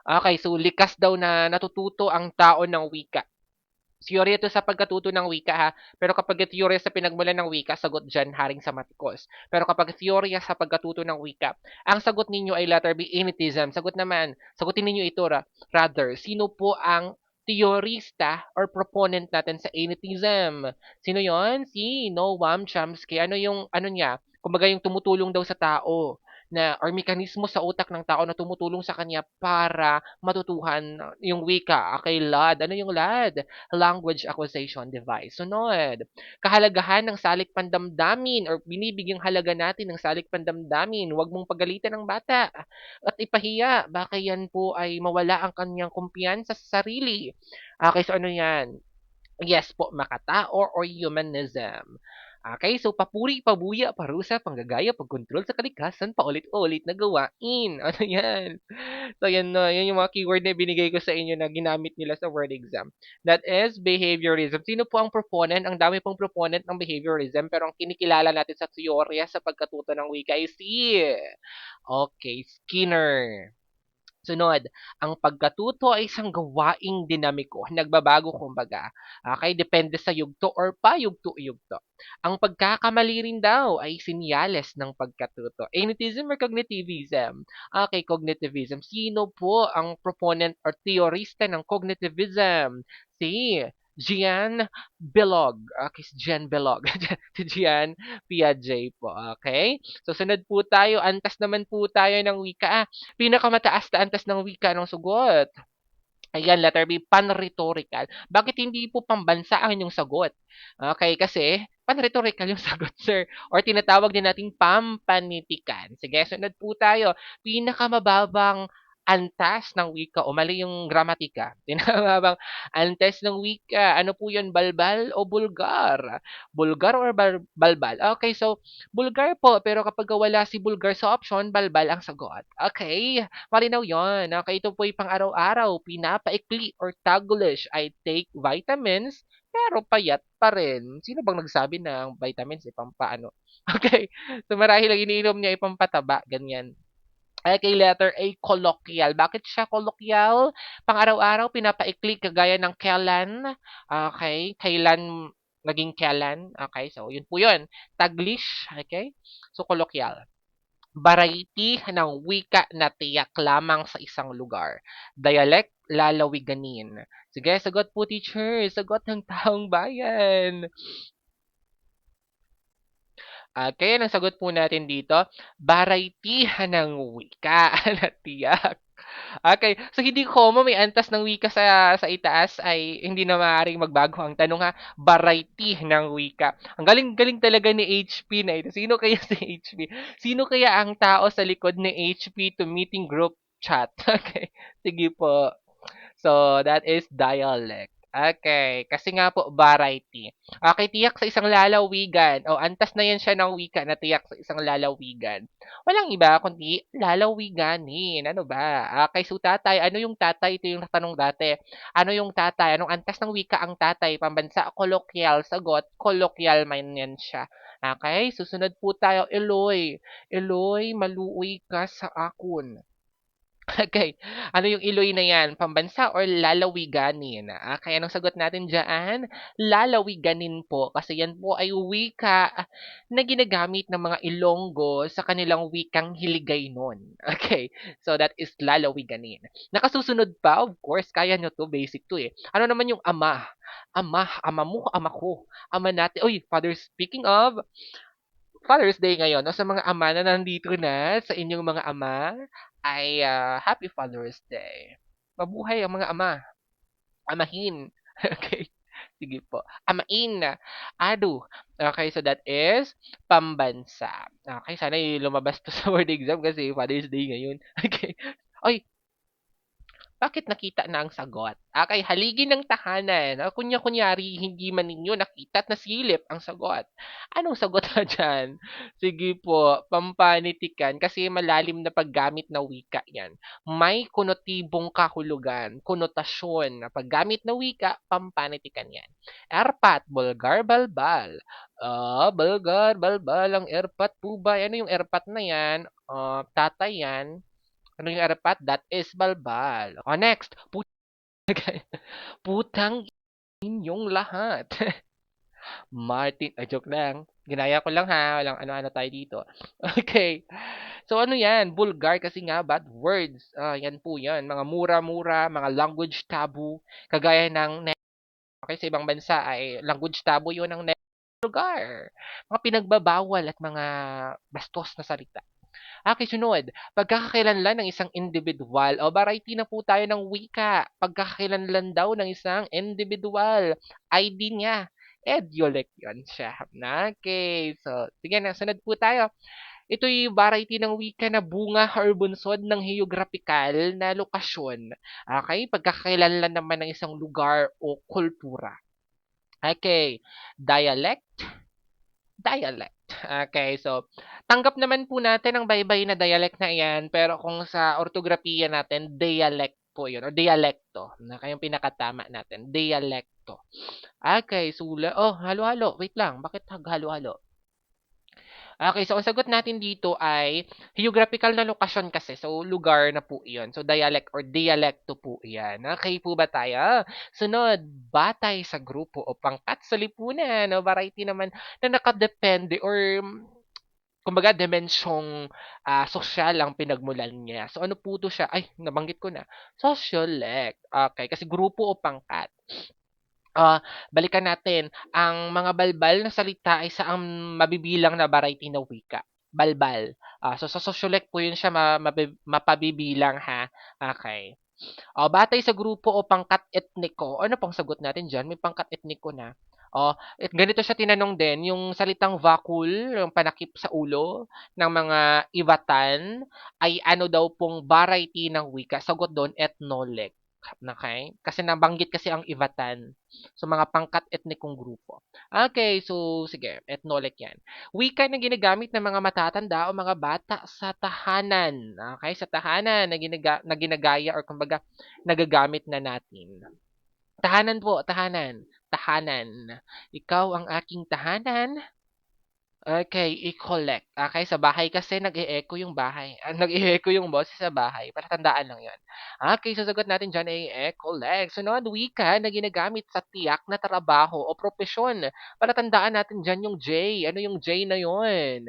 Okay, so likas daw na natututo ang tao ng wika. Teorya ito sa pagkatuto ng wika ha, pero kapag teorya sa pinagmulan ng wika, sagot dyan Haring Samatikos. Pero kapag teorya sa pagkatuto ng wika, ang sagot ninyo ay letter B, Anitism. Sagutin ninyo ito rather, sino po ang teorista or proponent natin sa Anitism? Sino yon? Si Noam Chomsky. Ano yung, ano niya? Kumbaga yung tumutulong daw sa tao na or mekanismo sa utak ng tao na tumutulong sa kanya para matutuhan yung wika. Okay, LAD. Ano yung LAD? Language Acquisition Device. Sunod, kahalagahan ng salik pandamdamin or binibigyang halaga natin ng salik pandamdamin. Huwag mong pagalitan ng bata at ipahiya. Baka yan po ay mawala ang kanyang kumpiyansa sa sarili. Okay, so ano yan? Yes po, makatao or humanism. Okay, so papuri, pabuya, parusa, panggagaya, pagkontrol sa kalikasan, paulit-ulit na gawain. Ano yan? So, yan na. Yan yung mga keyword na binigay ko sa inyo na ginamit nila sa word exam. That is behaviorism. Sino po ang proponent? Ang dami pong proponent ng behaviorism, pero ang kinikilala natin sa teorya sa pagkatuto ng wika ay si... Okay, Skinner. Sunod, ang pagkatuto ay isang gawaing dinamiko, nagbabago kumbaga. Okay, depende sa yugto or payugto-yugto. Ang pagkakamali rin daw ay sinyales ng pagkatuto. Anitism or cognitivism? Okay, cognitivism. Sino po ang proponent or theorista ng cognitivism? Si Jean Belog. Okay, si Jean Belog. Si Jean Piaget po. Okay? So, sunod po tayo. Antas naman po tayo ng wika. Pinakamataas na antas ng wika ng sugot. Ayan, letter B, pan-rhetorical. Bakit hindi po pambansa ang inyong sagot? Okay, kasi pan-rhetorical yung sagot, sir. Or tinatawag din nating pampanitikan. Sige, sunod po tayo. Pinakamababang antas ng wika o mali yung gramatika. Pinakamababang antas ng wika. Ano po yun, balbal o bulgar? Bulgar or balbal? Okay, so bulgar po, pero kapag wala si bulgar sa option, balbal ang sagot. Okay, malinaw yon. Okay, ito po yung pang-araw-araw, pinapaikli or taglish. I take vitamins, pero payat pa rin. Sino bang nagsabi na ang vitamins ay pampaano? Okay, so marahil lang iniinom niya ay pampataba, ganyan. Okay, letter A, colloquial. Bakit siya colloquial? Pang-araw-araw, pinapaikli kagaya ng kailan. Okay, kailan naging kailan. Okay, so yun po yun. Taglish, okay? So, colloquial. Variety ng wika na tiyak lamang sa isang lugar. Dialect, lalawiganin. Sige, sagot po teacher. Sagot ng taong bayan. Kaya ang sagot po natin dito, variety ng wika na tiyak. Okay, so hindi common may antas ng wika sa itaas ay hindi na maaaring magbago ang tanong ha, variety ng wika. Ang galing-galing talaga ni HP na ito. Sino kaya si HP? Sino kaya ang tao sa likod ni HP to meeting group chat? Okay, sige po. So, that is dialect. Okay, kasi nga po variety. Okay, tiyak sa isang lalawigan. O, antas na yan siya ng wika na tiyak sa isang lalawigan. Walang iba kundi lalawiganin. Ano ba? Okay, so tatay. Ano yung tatay? Ito yung natanong dati. Ano yung tatay? Anong antas ng wika ang tatay? Pambansa, kolokwyal. Sagot, kolokwyal man yan siya. Okay, susunod po tayo. Eloy. Eloy, maluoy ka sa akon. Okay. Ano yung Iloy na yan? Pambansa or lalawiganin? Kaya anong sagot natin dyan? Lalawiganin po. Kasi yan po ay wika na ginagamit ng mga Ilonggo sa kanilang wikang Hiligaynon. Okay. So that is lalawiganin. Nakasusunod pa, of course, kaya nyo to. Basic to eh. Ano naman yung ama? Ama, ama mo, ama ko. Ama natin. Uy, Father, speaking of, Father's Day ngayon, no? Sa mga ama na nandito na, sa inyong mga ama, ay Happy Father's Day. Mabuhay ang mga ama. Amahin. Okay. Sige po. Amain. Adu. Okay, so that is pambansa. Okay, sana lumabas to sa word exam kasi Father's Day ngayon. Okay. Oy, bakit nakita na ang sagot? Okay, haligi ng tahanan. Kunya-kunyari, hindi man ninyo nakita at nasilip ang sagot. Anong sagot na dyan? Sige po, pampanitikan. Kasi malalim na paggamit na wika yan. May konotibong kahulugan, konotasyon na paggamit na wika, pampanitikan yan. Erpat, bulgar, balbal. Bulgar, balbal, ang erpat po ba? Ano yung erpat na yan? Tatay yan. Ano yung arapat? That is balbal. O, next. Putang inyong lahat. Martin, joke lang. Ginaya ko lang ha. Walang ano-ano tayo dito. Okay. So ano yan? Vulgar kasi nga bad words. Yan po yan. Mga mura-mura, mga language taboo. Kagaya ng okay, sa ibang bansa ay language taboo yun ng vulgar. Mga pinagbabawal at mga bastos na salita. Okay, sunod. Pagkakakilanlan ng isang individual o variety na po tayo ng wika. Pagkakakilanlan daw ng isang individual. ID niya. Ediolect yun siya. Okay, so sige na, sunod po tayo. Ito'y variety ng wika na bunga or bunsod ng geographical na lokasyon. Okay, pagkakakilanlan naman ng isang lugar o kultura. Okay, dialect, dialect. Okay, so tanggap naman po natin ang baybay na dialect na iyan, pero kung sa ortografiya natin, dialect po yun, o dialekto, na kayong pinakatama natin, dialekto. Okay, sula, oh, halo-halo, wait lang, bakit halo-halo? Okay, so ang sagot natin dito ay geographical na lokasyon kasi. So, lugar na po iyon. So, dialect or dialekto po iyan. Okay po ba tayo? Sunod, batay sa grupo o pangkat sa lipunan. No? Variety naman na nakadepende or kumbaga dimensyong sosyal ang pinagmulan niya. So, ano po to siya? Ay, nabanggit ko na. Sociolect. Okay, kasi grupo o pangkat. Balikan natin, ang mga balbal na salita ay saang mabibilang na variety na wika. Balbal. So sa sociolect po yun siya mapabibilang ha. Okay. Batay sa grupo o pangkat etniko. Ano pang sagot natin dyan? May pangkat etniko na. Ganito siya tinanong din, yung salitang vakul, yung panakip sa ulo ng mga Ivatan, ay ano daw pong variety ng wika. Sagot doon, etnolek. Okay? Kasi nabanggit kasi ang Ivatan. So, mga pangkat etnikong grupo. Okay, so, sige, etnolek yan. Wika na ginagamit ng mga matatanda o mga bata sa tahanan. Okay, sa tahanan na ginagaya or kumbaga nagagamit na natin. Tahanan po, tahanan. Tahanan. Ikaw ang aking tahanan. Okay, i-collect. Okay, sa bahay kasi nag-e-echo yung bahay. Nag-e-echo yung boses sa bahay. Palatandaan lang yon. Okay, sasagot natin dyan ay collect. Sunod, wika na ginagamit sa tiyak na trabaho o propesyon. Palatandaan natin dyan yung J. Ano yung J na yon?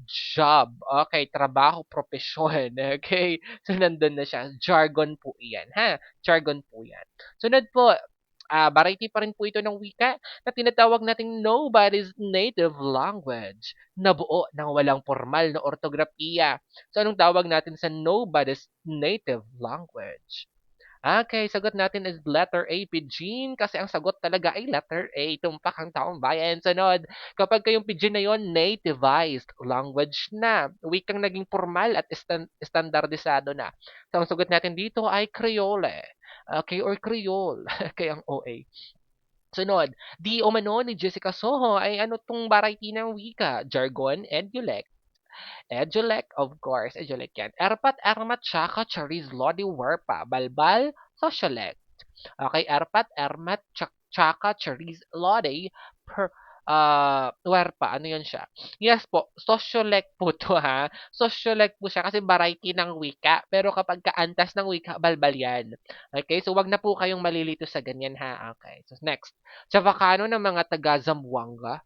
Job. Okay, trabaho, propesyon. Okay, so nandun na siya. Jargon po iyan, ha? Jargon po yan. Sunod po, variety pa rin po ito ng wika na tinatawag nating nobody's native language na buo ng walang formal na ortografiya. So, anong tawag natin sa nobody's native language? Okay, sagot natin is letter A, Pidgin, kasi ang sagot talaga ay letter A, tumpak ang taong bayan. Sunod, kapag kayong Pidgin na yon, nativized language na. Wikang naging formal at standardisado na. So, ang sagot natin dito ay Creole. Okay, or Creole. Kaya ang OA. Sunod, di umano ni Jessica Soho ay ano tong variety ng wika? Jargon and dialect. Edulek, of course, Edulek yan. Erpat, Ermat, Chaka, Chariz, Lodi, Werpa, Balbal, Socialect. Okay, Erpat, Ermat, Chaka, Chariz, Lodi, Werpa, ano yun siya? Yes po, sociolect po to ha. Sociolect po siya kasi variety ng wika. Pero kapag kaantas ng wika, balbal yan. Okay, so wag na po kayong malilito sa ganyan ha. Okay, so next. Chavacano ng mga taga Zamboanga.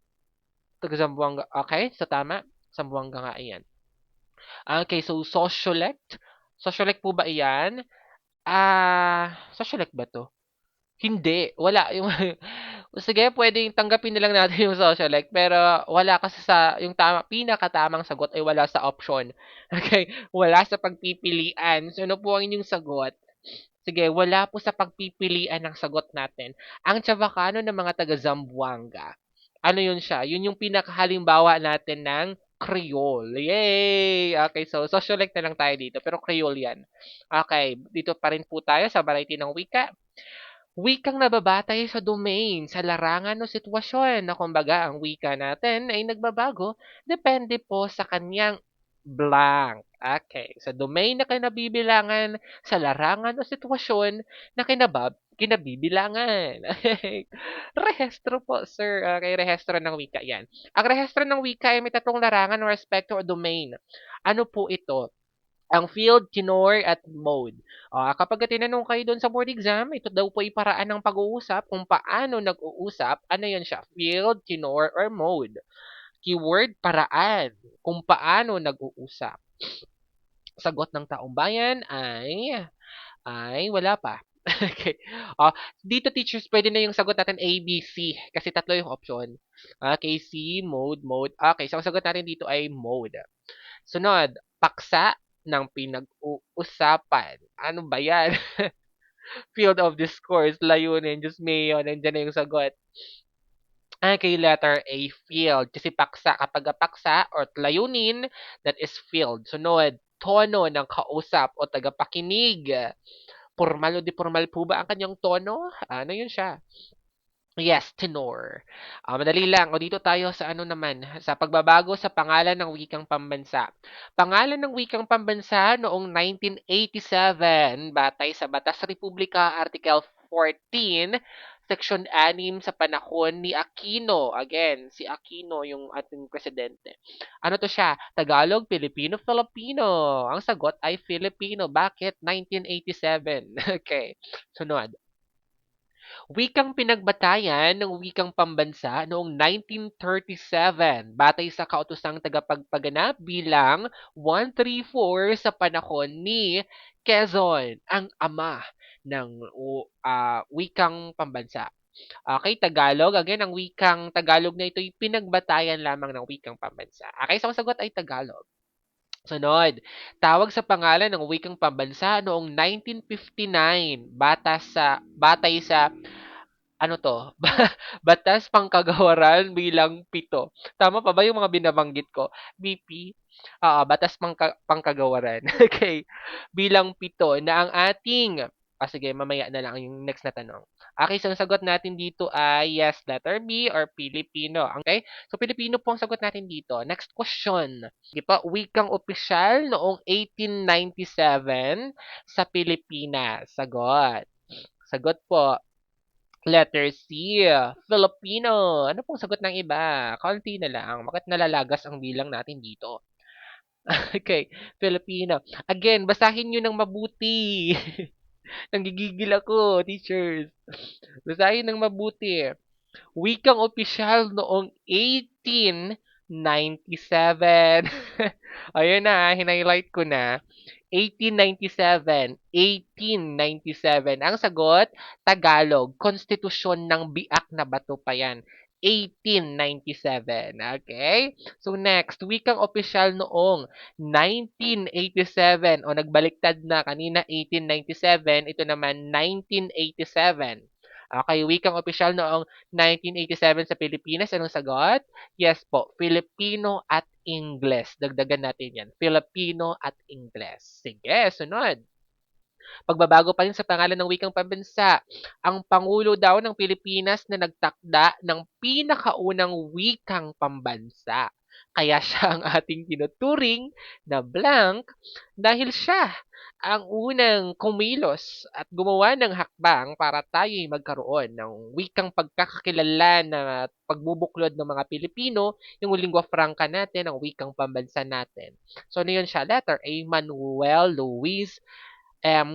Taga Zamboanga, okay, so tama. Zamboanga nga yan. Okay, so sociolect. Sociolect po ba iyan? Sociolect ba to? Hindi, wala yung sige, pwedeng tanggapin na lang natin yung sociolect, pero wala kasi sa yung pinakatamang sagot ay wala sa option. Okay, wala sa pagpipilian. So ano po ang inyong sagot? Sige, wala po sa pagpipilian ng sagot natin. Ang Chavacano ng mga taga Zamboanga. Ano yun siya? Yun yung pinakahalimbawa natin ng Creole. Yay! Okay, so sociolect na lang tayo dito, pero Creole yan. Okay, dito pa rin po tayo sa variety ng wika. Wikang nababatay sa domain, sa larangan o sitwasyon na kumbaga ang wika natin ay nagbabago depende po sa kanyang blank. Okay, sa domain na kinabibilangan, sa larangan o sitwasyon na kinabibilangan. Okay. Rehestro po, sir. Okay, rehestro ng wika yan. Ang rehestro ng wika ay may tatlong larangan o aspekto o domain. Ano po ito? Ang field, tenor, at mode. Kapag tinanong kayo doon sa board exam, ito daw po ay paraan ng pag-uusap kung paano nag-uusap. Ano yan siya? Field, tenor, or mode. Keyword, paraan. Kung paano nag-uusap. Sagot ng taong bayan ay wala pa. Okay. Dito teachers, pwede na yung sagot natin A, B, C. Kasi tatlo yung option. Okay, C, mode. Okay, so ang sagot natin dito ay mode. Sunod, paksa ng pinag-uusapan. Ano ba yan? Field of discourse, layunin, Diyos mayo, nandiyan na yung sagot. Okay, letter A, field. Kasi paksa, kapag paksa or layunin, that is field. Sunod, tono ng kausap o tagapakinig. Formal o di formal po ba ang kanyang tono? Ano yun siya? Yes, tenor. Madali lang. O dito tayo sa ano naman, sa pagbabago sa pangalan ng wikang pambansa. Pangalan ng wikang pambansa noong 1987, batay sa Batas Republika Article 14, Section 6 sa panahon ni Aquino. Again, si Aquino yung ating presidente. Ano to siya? Tagalog, Filipino, Filipino. Ang sagot ay Filipino. Bakit? 1987. Okay. Sunod. Wikang pinagbatayan ng wikang pambansa noong 1937 batay sa kautosang tagapagpaganap bilang 134 sa panahon ni Quezon, ang ama ng wikang pambansa. Okay, Tagalog. Again, ang wikang Tagalog na ito ay pinagbatayan lamang ng wikang pambansa. Okay, so ang sagot ay Tagalog. Sunod, tawag sa pangalan ng wikang pambansa noong 1959 batay sa ano to, batas pangkagawaran bilang 7. Tama pa ba yung mga binabanggit ko? BP? Batas pangkagawaran. Okay. Bilang 7 na ang ating sige, mamaya na lang yung next na tanong. Okay, so ang sagot natin dito ay yes, letter B or Filipino. Okay? So, Filipino po ang sagot natin dito. Next question. Sige po, wikang opisyal noong 1897 sa Pilipinas. Sagot. Sagot po, letter C, Filipino. Ano pong sagot ng iba? Kaunti na lang. Bakit nalalagas ang bilang natin dito? Okay, Filipino. Again, basahin nyo ng mabuti. Nanggigigil ako, teachers. Basahin ng mabuti. Wikang opisyal noong 1897. Ayun na, hinighlight ko na. 1897. Ang sagot, Tagalog. Konstitusyon ng Biak na Bato pa yan. 1897. Okay? So next, wikang opisyal noong 1987 o nagbaliktad na kanina 1897, ito naman 1987. Okay, wikang opisyal noong 1987 sa Pilipinas. Anong sagot? Yes po, Filipino at Ingles. Dagdagan natin yan. Filipino at Ingles. Sige, sunod. Pagbabago pa rin sa pangalan ng wikang pambansa. Ang Pangulo daw ng Pilipinas na nagtakda ng pinakaunang wikang pambansa. Kaya siya ang ating tinuturing na blank dahil siya ang unang kumilos at gumawa ng hakbang para tayo'y magkaroon ng wikang pagkakakilanlan na pagbubuklod ng mga Pilipino, yung lingua franca natin, ang wikang pambansa natin. So, ano yun siya? Letter A, Manuel Luis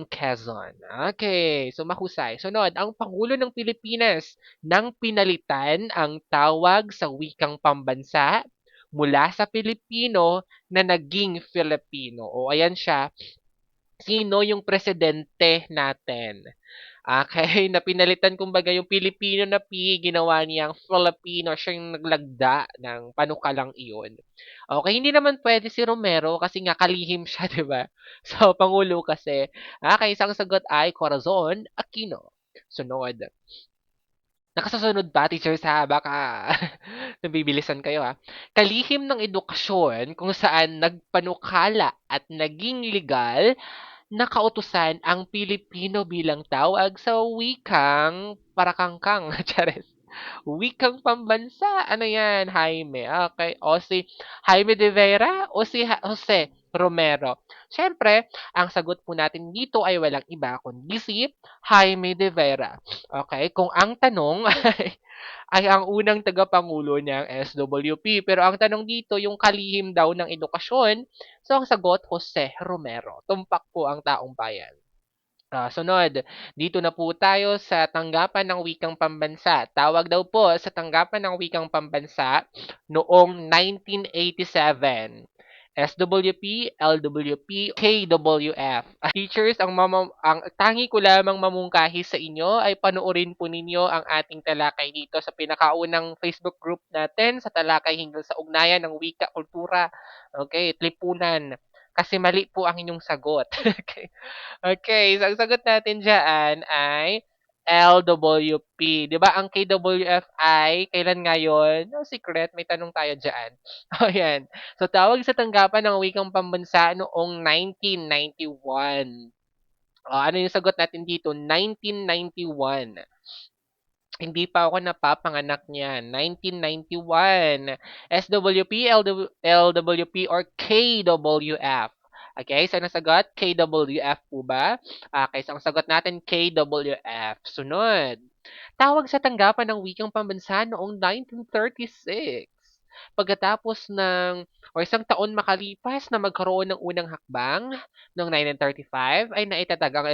Quezon. Okay, so mahusay. Sunod, ang Pangulo ng Pilipinas nang pinalitan ang tawag sa wikang pambansa mula sa Pilipino na naging Filipino. O ayan siya, sino yung presidente natin? Okay, na pinalitan kumbaga yung Pilipino na P, ginawa niyang Filipino, siya yung naglagda ng panukalang iyon. Okay, hindi naman pwede si Romero kasi nga kalihim siya, di ba? So, Pangulo kasi. Okay, isang sagot ay Corazon Aquino. Sunod. Nakasasunod pa, teachers ha, baka nabibilisan kayo ha. Kalihim ng edukasyon kung saan nagpanukala at naging legal na kautusan ang Pilipino bilang tawag sa wikang parakangkang. Chares. Wikang pambansa. Ano yan, Jaime? Okay. O si Jaime de Vera o si Jose Romero. Siyempre, ang sagot po natin dito ay walang iba kundi si Jaime de Vera. Okay? Kung ang tanong ay ang unang tagapangulo ng SWP. Pero ang tanong dito, yung kalihim daw ng edukasyon. So, ang sagot, Jose Romero. Tumpak po ang taong bayan. Sunod, dito na po tayo sa tanggapan ng wikang pambansa. Tawag daw po sa tanggapan ng wikang pambansa noong 1987. SWP, LWP, KWF. Teachers, ang tangi ko lamang mamungkahi sa inyo ay panoorin po ninyo ang ating talakay dito sa pinakaunang Facebook group natin sa talakay hinggil sa ugnayan ng wika, kultura, okay, lipunan. Kasi mali po ang inyong sagot. Okay. Okay, so ang sagot natin diyan ay LWP. 'Di ba ang KWF ay kailan nga yun? No, secret, may tanong tayo diyan. Oh, yan. So tawag sa tanggapan ng wikang pambansa noong 1991. Ano yung sagot natin dito? 1991. Hindi pa ako napapanganak niyan. 1991. SWP, LWP, or KWF? Okay, so ang sagot, KWF po ba? Okay, so ang sagot natin, KWF. Sunod. Tawag sa tanggapan ng wikang pambansa noong 1936. Pagkatapos ng o isang taon makalipas na magkaroon ng unang hakbang noong 1935 ay naitatag ang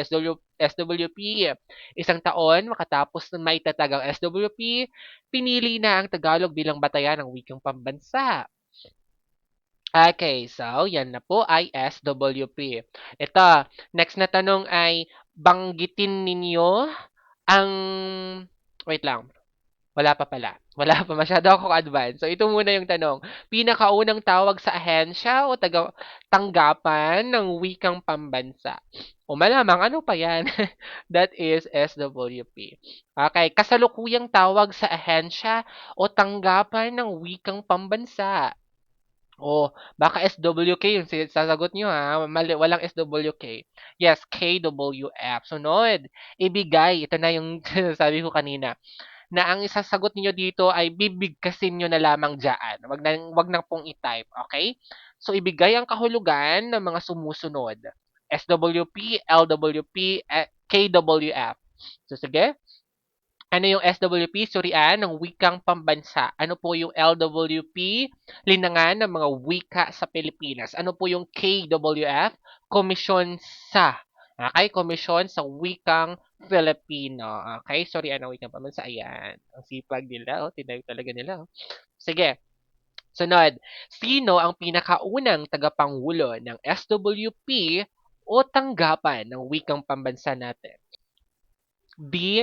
SWP. Isang taon makatapos na maitatag ang SWP, pinili na ang Tagalog bilang batayan ng wikang pambansa. Okay, so yan na po ay SWP. Ito, next na tanong ay banggitin ninyo ang wait lang. Wala pa pala. Wala pa. Masyado ako advance. So, ito muna yung tanong. Pinakaunang tawag sa ahensya o tanggapan ng wikang pambansa? O malamang, ano pa yan? That is SWP. Okay. Kasalukuyang tawag sa ahensya o tanggapan ng wikang pambansa? O, baka SWK yung sasagot nyo ha. Mali, walang SWK. Yes, KWF. Sunod, ibigay. Ito na yung sabi ko kanina na ang isasagot niyo dito ay bibigkasin niyo na lamang dyan. Wag nang pong i-type, okay? So, ibigay ang kahulugan ng mga sumusunod. SWP, LWP, KWF. So, sige. Ano yung SWP? Surian ng wikang pambansa. Ano po yung LWP? Linangan ng mga wika sa Pilipinas. Ano po yung KWF? Komisyon sa. Okay? Komisyon sa wikang Filipino. Okay? Surian ng wikang pambansa. Ayan. Ang sipag nila. Tinayog talaga nila. Sige. Sunod. Sino ang pinakaunang tagapangulo ng SWP o tanggapan ng wikang pambansa natin? B.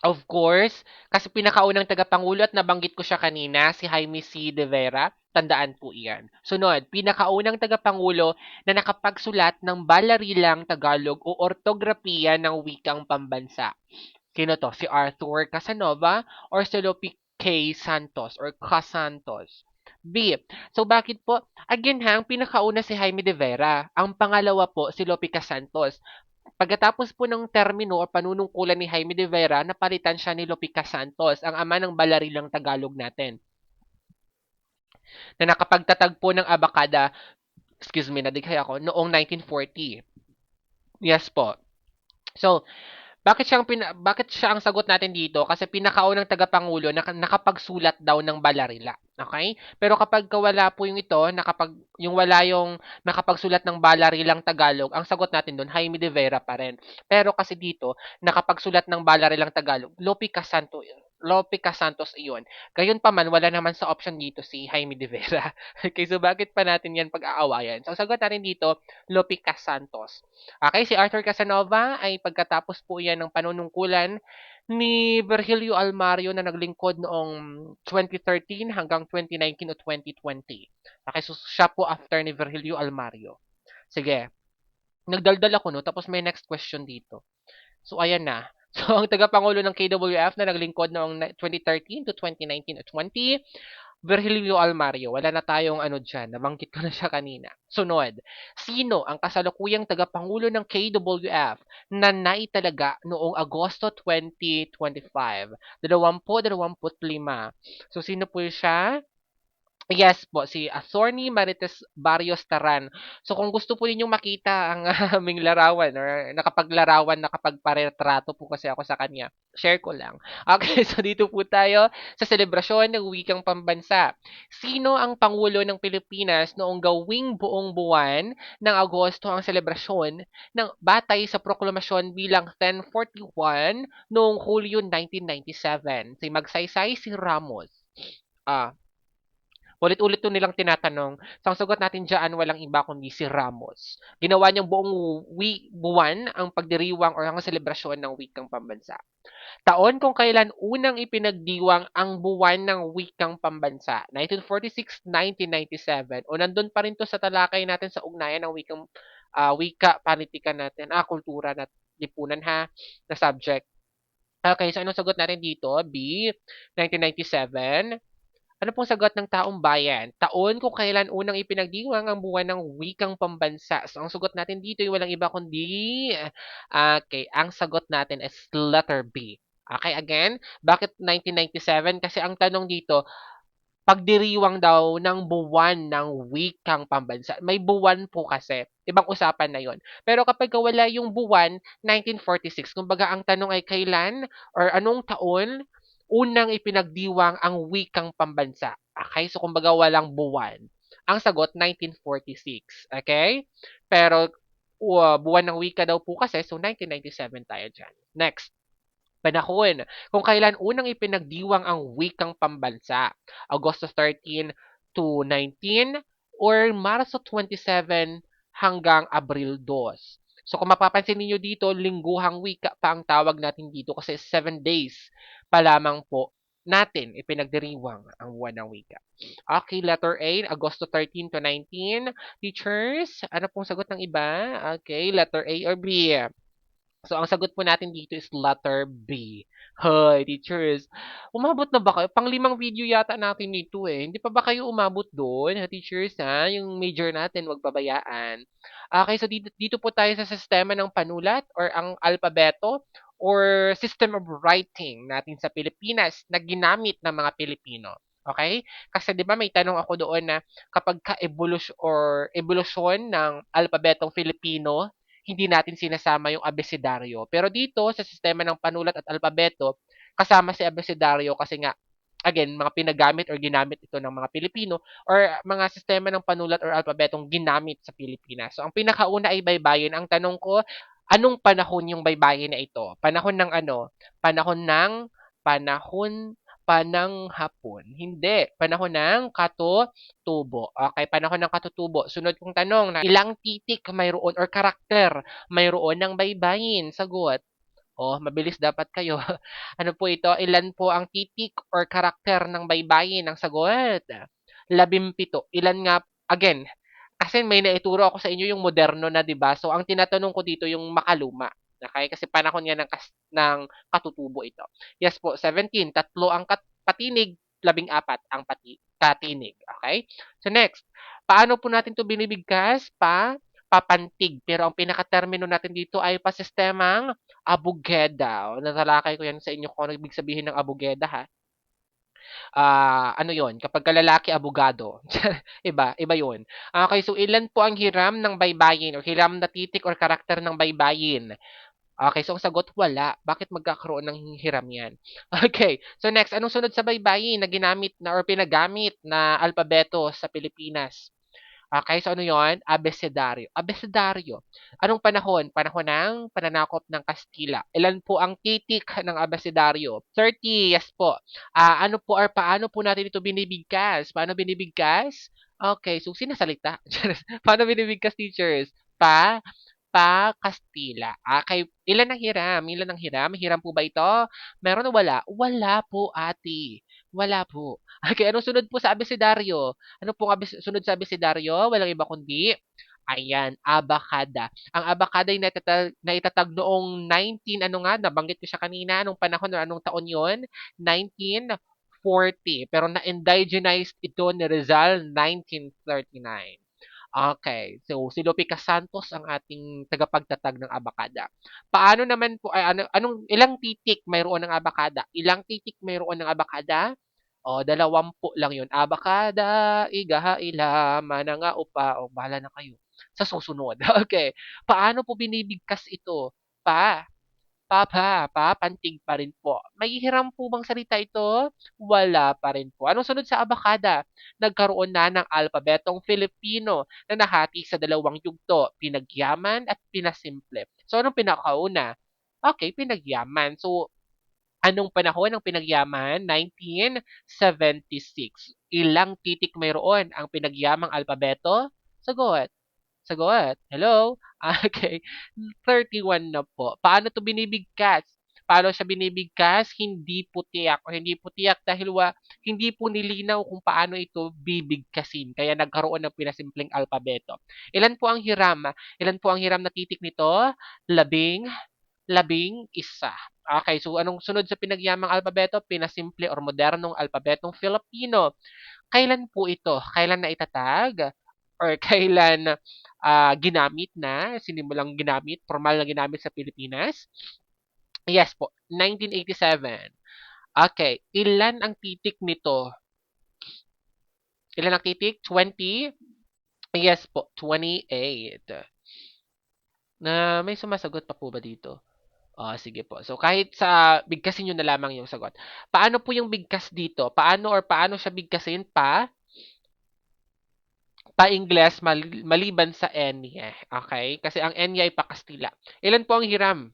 Of course, kasi pinakaunang tagapangulo at nabanggit ko siya kanina, si Jaime C. de Vera. Tandaan po iyan. Sunod, pinakaunang tagapangulo na nakapagsulat ng balarilang Tagalog o ortografiya ng wikang pambansa. Sino to? Si Arthur Casanova or si Lope K. Santos or Casantos? B. So bakit po? Again ha, ang pinakauna si Jaime de Vera. Ang pangalawa po si Lope Casantos. Pagkatapos po ng termino o panunungkulan ni Jaime de Vera, napalitan siya ni Lopica Santos, ang ama ng balarilang Tagalog natin, na nakapagtatag po ng abakada, nadighay ako, noong 1940. Yes po. So, bakit siya ang sagot natin dito? Kasi pinakaunang tagapangulo na nakapagsulat daw ng balarila. Okay? Pero kapag wala po yung ito, wala yung nakapagsulat ng balarilang Tagalog, ang sagot natin doon, Jaime de Vera pa rin. Pero kasi dito, nakapagsulat ng balarilang Tagalog, Lope Casantos iyon. Gayunpaman, wala naman sa option dito si Jaime de Vera. Okay, so bakit pa natin yan pag-aawayan? So, ang sagot natin dito, Lope Casantos. Okay, si Arthur Casanova ay pagkatapos po yan ng panunungkulan ni Virgilio Almario na naglingkod noong 2013 hanggang 2019 o 2020. Okay, so siya po after ni Virgilio Almario. Sige, nagdaldal ako no, tapos may next question dito. So, ayan na. So, ang tagapangulo ng KWF na naglingkod noong 2013 to 2019 o 20, Virgilio Almario. Wala na tayong ano dyan. Nabanggit ko na siya kanina. Sunod. Sino ang kasalukuyang tagapangulo ng KWF na naitalaga noong Agosto 2025? 2025. So, sino po siya? Yes po, si Attorney Marites Barrios Taran. So kung gusto po ninyong makita ang aming larawan or nakapagparetrato po kasi ako sa kanya, share ko lang. Okay, so dito po tayo sa selebrasyon ng wikang pambansa. Sino ang Pangulo ng Pilipinas noong gawing buong buwan ng Agosto ang selebrasyon ng batay sa proklamasyon bilang 1041 noong Hulyo 1997? Si Magsaysay si Ramos. Ah, ulit-ulit 'to nilang tinatanong. So, ang sagot natin diyan walang iba kundi si Ramos. Ginawa niyang buong buwan ang pagdiriwang or ang selebrasyon ng wikang pambansa. Taon kung kailan unang ipinagdiwang ang buwan ng wikang pambansa. 1946, 1997. O nandun pa rin 'to sa talakay natin sa ugnayan ng wika, panitikan natin, kultura at lipunan ha, na subject. Okay, so anong sagot natin dito? B, 1997. Ano pong sagot ng taong bayan? Taon kung kailan unang ipinagdiwang ang buwan ng wikang pambansa. So, ang sagot natin dito ay walang iba kundi, okay, ang sagot natin is letter B. Okay, again, bakit 1997? Kasi ang tanong dito, pagdiriwang daw ng buwan ng wikang pambansa. May buwan po kasi. Ibang usapan na yon. Pero kapag wala yung buwan, 1946. Kumbaga, ang tanong ay kailan or anong taon unang ipinagdiwang ang wikang pambansa. Okay? So, kumbaga, walang buwan. Ang sagot, 1946. Okay? Pero, buwan ng wika daw po kasi, so 1997 tayo dyan. Next. Panahon kung kailan unang ipinagdiwang ang wikang pambansa. Agosto 13 to 19 or Marso 27 hanggang Abril 2. So kung mapapansin niyo dito, lingguhang wika pa ang tawag natin dito kasi 7 days pa lamang po natin ipinagdiriwang ang buwan ng wika. Okay, letter A, Agosto 13 to 19. Teachers, ano pong sagot ng iba? Okay, letter A or B? So, ang sagot po natin dito is letter B. Hoy, teachers. Umabot na ba kayo? Pang-limang video yata natin nito eh. Hindi pa ba kayo umabot doon, ha, teachers, ha? Yung major natin, wag pabayaan. Okay, so dito po tayo sa sistema ng panulat or ang alpabeto or system of writing natin sa Pilipinas na ginamit ng mga Pilipino. Okay? Kasi 'di ba may tanong ako doon na kapag evolusyon ng alpabetong Filipino, hindi natin sinasama yung abecedaryo. Pero dito, sa sistema ng panulat at alpabeto, kasama si abecedaryo kasi nga, again, mga pinagamit or ginamit ito ng mga Pilipino or mga sistema ng panulat or alpabetong ginamit sa Pilipinas. So, ang pinakauna ay baybayin. Ang tanong ko, anong panahon yung baybayin na ito? Panahon ng ano? Panahon pananghapon. Hindi. Panahon ng katutubo. Okay, panahon ng katutubo. Sunod kong tanong na ilang titik mayroon or karakter mayroon ng baybayin? Sagot. Oh, mabilis dapat kayo. Ano po ito? Ilan po ang titik or karakter ng baybayin? Ang sagot. 17. Ilan nga, again, kasi may naituro ako sa inyo yung moderno na, 'di ba? So, ang tinatanong ko dito yung makaluma. Okay? Kasi panahon niya ng katutubo ito. Yes po, 17. Tatlo ang patinig, 14 ang katinig. Okay? So, next. Paano po natin 'to binibigkas? Papantig. Pero ang pinaka-termino natin dito ay pasistemang abugeda. Natalakay ko yan sa inyo kung ano ibig sabihin ng abugeda, ha? Ano yon kapag lalaki abogado. Iba yon. Okay, so ilan po ang hiram ng baybayin o hiram na titik or karakter ng baybayin? Okay, so ang sagot, wala. Bakit magkakaroon ng hiram yan? Okay, so next, anong sunod sa baybayin na ginamit na or pinagamit na alpabeto sa Pilipinas? Okay, so ano yon? Abecedaryo. Abecedaryo. Anong panahon? Panahon ng pananakop ng Kastila. Ilan po ang titik ng abecedaryo? 30, yes po. Ano po or paano po natin ito binibigkas? Paano binibigkas? Okay, so sinasalita. Paano binibigkas, teachers? Kastila. Okay, ilan ang hiram? Ilan ang hiram? Hiram po ba ito? Meron o wala? Wala po, ate. Wala po. Okay, anong sunod po sa abecedaryo? Ano pong sunod sa abecedaryo? Walang iba kundi, ayan, abakada. Ang abakada ay naitatag noong 19, ano nga, nabanggit ko siya kanina, anong panahon o anong taon yon? 1940. Pero na-indigenize ito ni Rizal 1939. Okay. So, si Lopica Santos ang ating tagapagtatag ng abakada. Paano naman po, anong, ilang titik mayroon ng abakada? Ilang titik mayroon ng abakada? O, 20 lang yun. Abakada, igaha, ila, mananga, upa. O, bahala na kayo sa susunod. Okay. Paano po binibigkas ito? Pa. Papantig pa rin po. May hiram po bang salita ito? Wala pa rin po. Anong sunod sa abakada? Nagkaroon na ng alpabetong Filipino na nahati sa dalawang yugto, pinagyaman at pinasimple. So, anong pinakauna? Okay, pinagyaman. So, anong panahon ng pinagyaman? 1976. Ilang titik mayroon ang pinagyamang alpabeto? Sagot. Sagot. Hello? Okay. 31 na po. Paano to binibigkas? Paano siya binibigkas? Hindi po tiyak o hindi po tiyak dahil hindi po nilinaw kung paano ito bibigkasin. Kaya nagkaroon ng pinasimpleng alpabeto. Ilan po ang hiram? Ilan po ang hiram na titik nito? Labing, labing isa. Okay, so anong sunod sa pinagyamang alpabeto? Pinasimple or modernong alpabetong Filipino. Kailan po ito? Kailan na itatag? Or kailan ginamit na, sinimulang ginamit, formal na ginamit sa Pilipinas? Yes po, 1987. Okay, ilan ang titik nito? Ilan ang titik? 20? Yes po, 28. Na may sumasagot pa po ba dito? Sige po. So, kahit sa bigkasin nyo na lamang yung sagot. Paano po yung bigkas dito? Paano siya bigkasin? Pa-Ingles maliban sa Enya. Okay? Kasi ang Enya ay pa-Kastila. Ilan po ang hiram?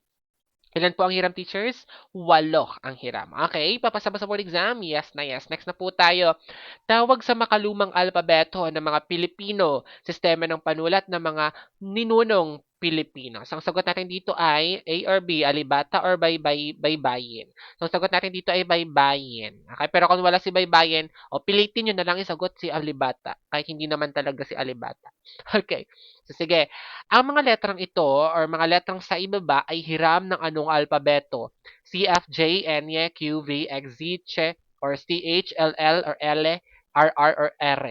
Ilan po ang hiram, teachers? 8 ang hiram. Okay, papasa ba sa board exam? Yes na yes. Next na po tayo. Tawag sa makalumang alpabeto ng mga Pilipino, sistema ng panulat ng mga ninunong Pilipino. So, ang sagot natin dito ay A or B, alibata or baybayin. So, ang sagot natin dito ay baybayin. Okay, pero kung wala si baybayin, pilitin nyo na lang isagot si alibata. Kahit hindi naman talaga si alibata. Okay, so sige. Ang mga letrang ito or mga letrang sa ibaba ay hiram ng anong alpabeto? C, F, J, N, Q, V, X, Z, Che, or C, H, L, L, or L, R, R, or R.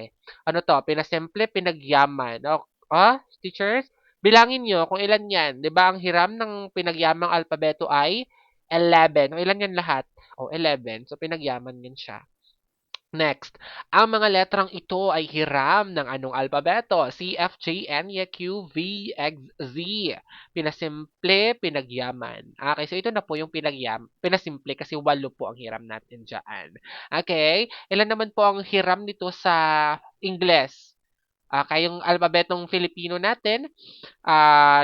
Ano to? Pinasimple, pinagyaman. Teachers? Bilangin nyo kung ilan yan. Di ba ang hiram ng pinagyamang alpabeto ay 11. O ilan yan lahat? 11. So, pinagyaman yan siya. Next, ang mga letrang ito ay hiram ng anong alpabeto? C, F, J, N, Q, V, X, Z. Pinasimple, pinagyaman. Okay, so ito na po yung pinasimple kasi 8 po ang hiram natin dyan. Okay, ilan naman po ang hiram nito sa Ingles? Yung alpabetong Filipino natin,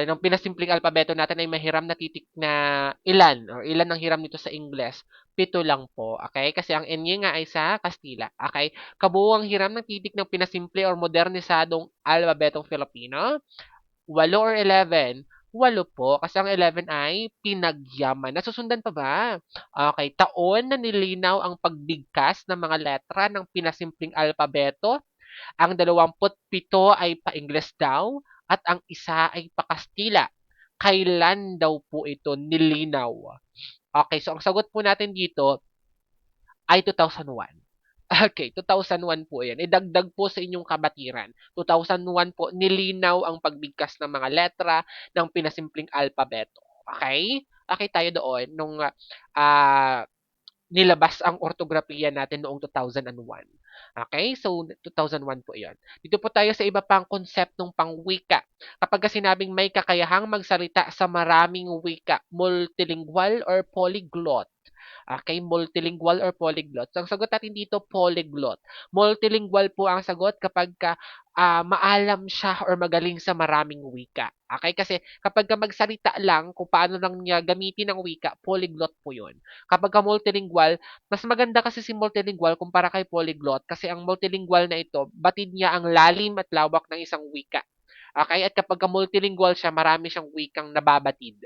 yung pinasimpleng alpabeto natin ay mahiram na titik na ilan or ilan ang hiram nito sa Ingles? 7 lang po. Okay? Kasi ang Enye nga ay sa Kastila. Okay? Kabuuang hiram ng titik ng pinasimple or modernisadong alpabetong Filipino? 8 or 11? 8 po. Kasi ang 11 ay pinagyaman. Nasusundan pa ba? Okay. Taon na nilinaw ang pagbigkas ng mga letra ng pinasimpleng alpabeto. Ang 27 ay pa-Ingles daw at ang isa ay pa-Kastila. Kailan daw po ito nilinaw? Okay, so ang sagot po natin dito ay 2001. Okay, 2001 po yan. Idagdag po sa inyong kabatiran. 2001 po, nilinaw ang pagbigkas ng mga letra ng pinasimpleng alpabeto. Okay? Okay tayo doon nung nilabas ang ortografiya natin noong 2001. Okay? So, 2001 po yon. Dito po tayo sa iba pang konseptong pangwika. Kapag sinabing may kakayahang magsalita sa maraming wika, multilingual or polyglot. Okay, multilingual or polyglot. So, ang sagot natin dito, polyglot. Multilingual po ang sagot kapag maalam siya or magaling sa maraming wika. Okay, kasi kapag magsalita lang kung paano lang niya gamitin ang wika, polyglot po yun. Kapag multilingual, mas maganda kasi si multilingual kumpara kay polyglot kasi ang multilingual na ito, batid niya ang lalim at lawak ng isang wika. Okay, at kapag multilingual siya, marami siyang wikang nababatid.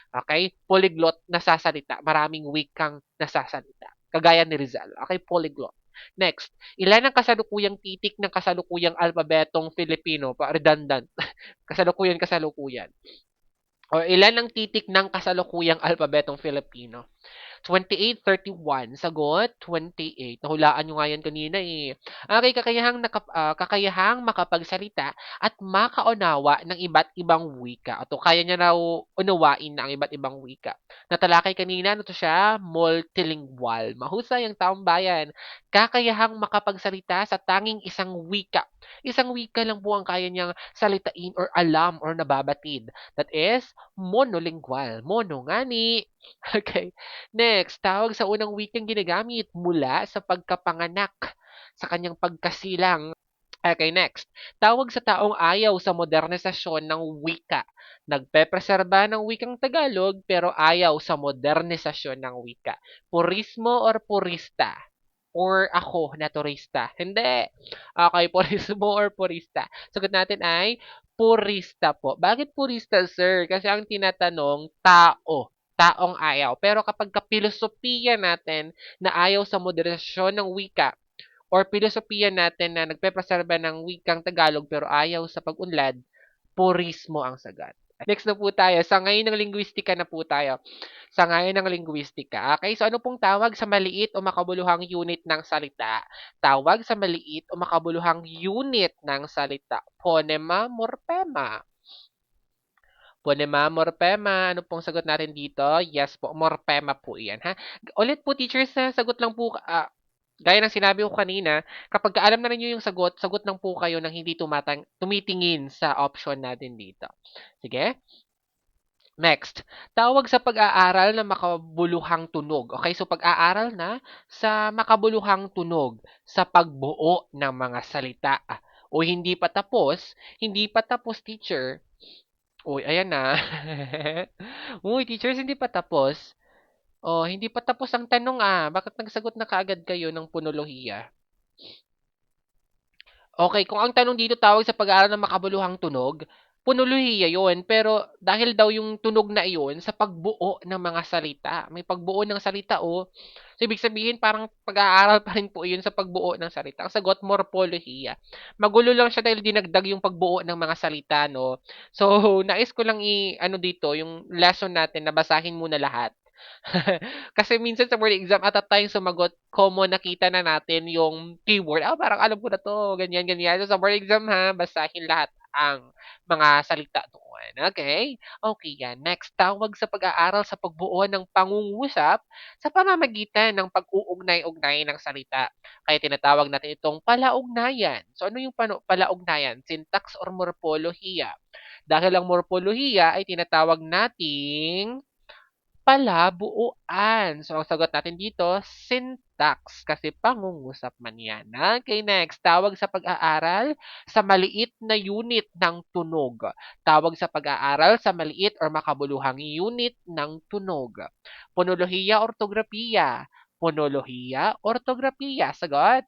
Okay? Polyglot, nasasalita. Maraming wikang nasasalita. Kagaya ni Rizal. Okay? Polyglot. Next, ilan ang kasalukuyang titik ng kasalukuyang alpabetong Filipino? Redundant. Kasalukuyan. O ilan ang titik ng kasalukuyang alpabetong Filipino? 28, 31. Sagot, 28. Nahulaan nyo nga yan kanina eh. Okay, kakayahang makapagsalita at makaunawa ng iba't ibang wika. O to, kaya niya raw unawain na ang iba't ibang wika. Natalakay kanina, ano to siya? Multilingual. Mahusay ang taong bayan. Kakayahang makapagsalita sa tanging isang wika. Isang wika lang po ang kaya niyang salitain or alam or nababatid. That is monolingual. Mono nga ni. Okay. Next, tawag sa unang wikang ginagamit mula sa pagkapanganak sa kanyang pagkasilang. Okay, next. Tawag sa taong ayaw sa modernisasyon ng wika. Nagpepreserba ng wikang Tagalog pero ayaw sa modernisasyon ng wika. Purismo or purista? Or ako na turista? Hindi. Okay, purismo or purista? Sagot natin ay purista po. Bakit purista, sir? Kasi ang tinatanong, tao. Taong ayaw. Pero kapag kapilosopiya natin na ayaw sa modernisasyon ng wika, or pilosopiya natin na nagpepreserba ng wikang Tagalog pero ayaw sa pag-unlad, purismo ang sagot. Next na po tayo. Sangayon ng linguistika na po tayo. Sangayon ng linguistika. Okay, so ano pong tawag sa maliit o makabuluhang unit ng salita? Tawag sa maliit o makabuluhang unit ng salita. Phonema, morphema. Phonema, morphema. Ano pong sagot natin dito? Yes po, morphema po yan. Ha? Ulit po, teachers, sagot lang po, gaya ng sinabi ko kanina, kapag alam na ninyo yung sagot, sagot lang po kayo nang hindi tumitingin sa option natin dito. Sige? Next, tawag sa pag-aaral na makabuluhang tunog. Okay, so pag-aaral na sa makabuluhang tunog sa pagbuo ng mga salita. O hindi pa tapos, teacher. Uy, ayan na. Uy, teachers, hindi pa tapos. Oh, hindi pa tapos ang tanong Bakit nagsagot na kaagad kayo ng punolohiya? Okay, kung ang tanong dito tawag sa pag-aaral ng makabuluhang tunog, punolohiya yon. Pero dahil daw yung tunog na iyon sa pagbuo ng mga salita. May pagbuo ng salita, oh. So, ibig sabihin, parang pag-aaral pa rin po yun sa pagbuo ng salita. Ang sagot, morpolohiya. Magulo lang siya dahil dinagdag yung pagbuo ng mga salita, no? So, nais ko lang ano dito, yung lesson natin na basahin muna lahat. Kasi minsan sa board exam, at that time sumagot, common nakita na natin yung keyword. Parang alam ko na to, ganyan, ganyan. So sa board exam basahin lahat ang mga salita doon. Okay? Okay yan. Next, tawag sa pag-aaral sa pagbuo ng pangungusap sa pamamagitan ng pag-uugnay-ugnay ng salita. Kaya tinatawag natin itong palaugnayan. So ano yung palaugnayan? Syntax or morpolohiya? Dahil ang morpolohiya ay tinatawag nating palabuuan. So, ang sagot natin dito, syntax, kasi pangungusap man yan. Okay, next. Tawag sa pag-aaral sa maliit na unit ng tunog. Tawag sa pag-aaral sa maliit or makabuluhang unit ng tunog. Ponolohiya, ortografiya. Ponolohiya, ortografiya. Sagot,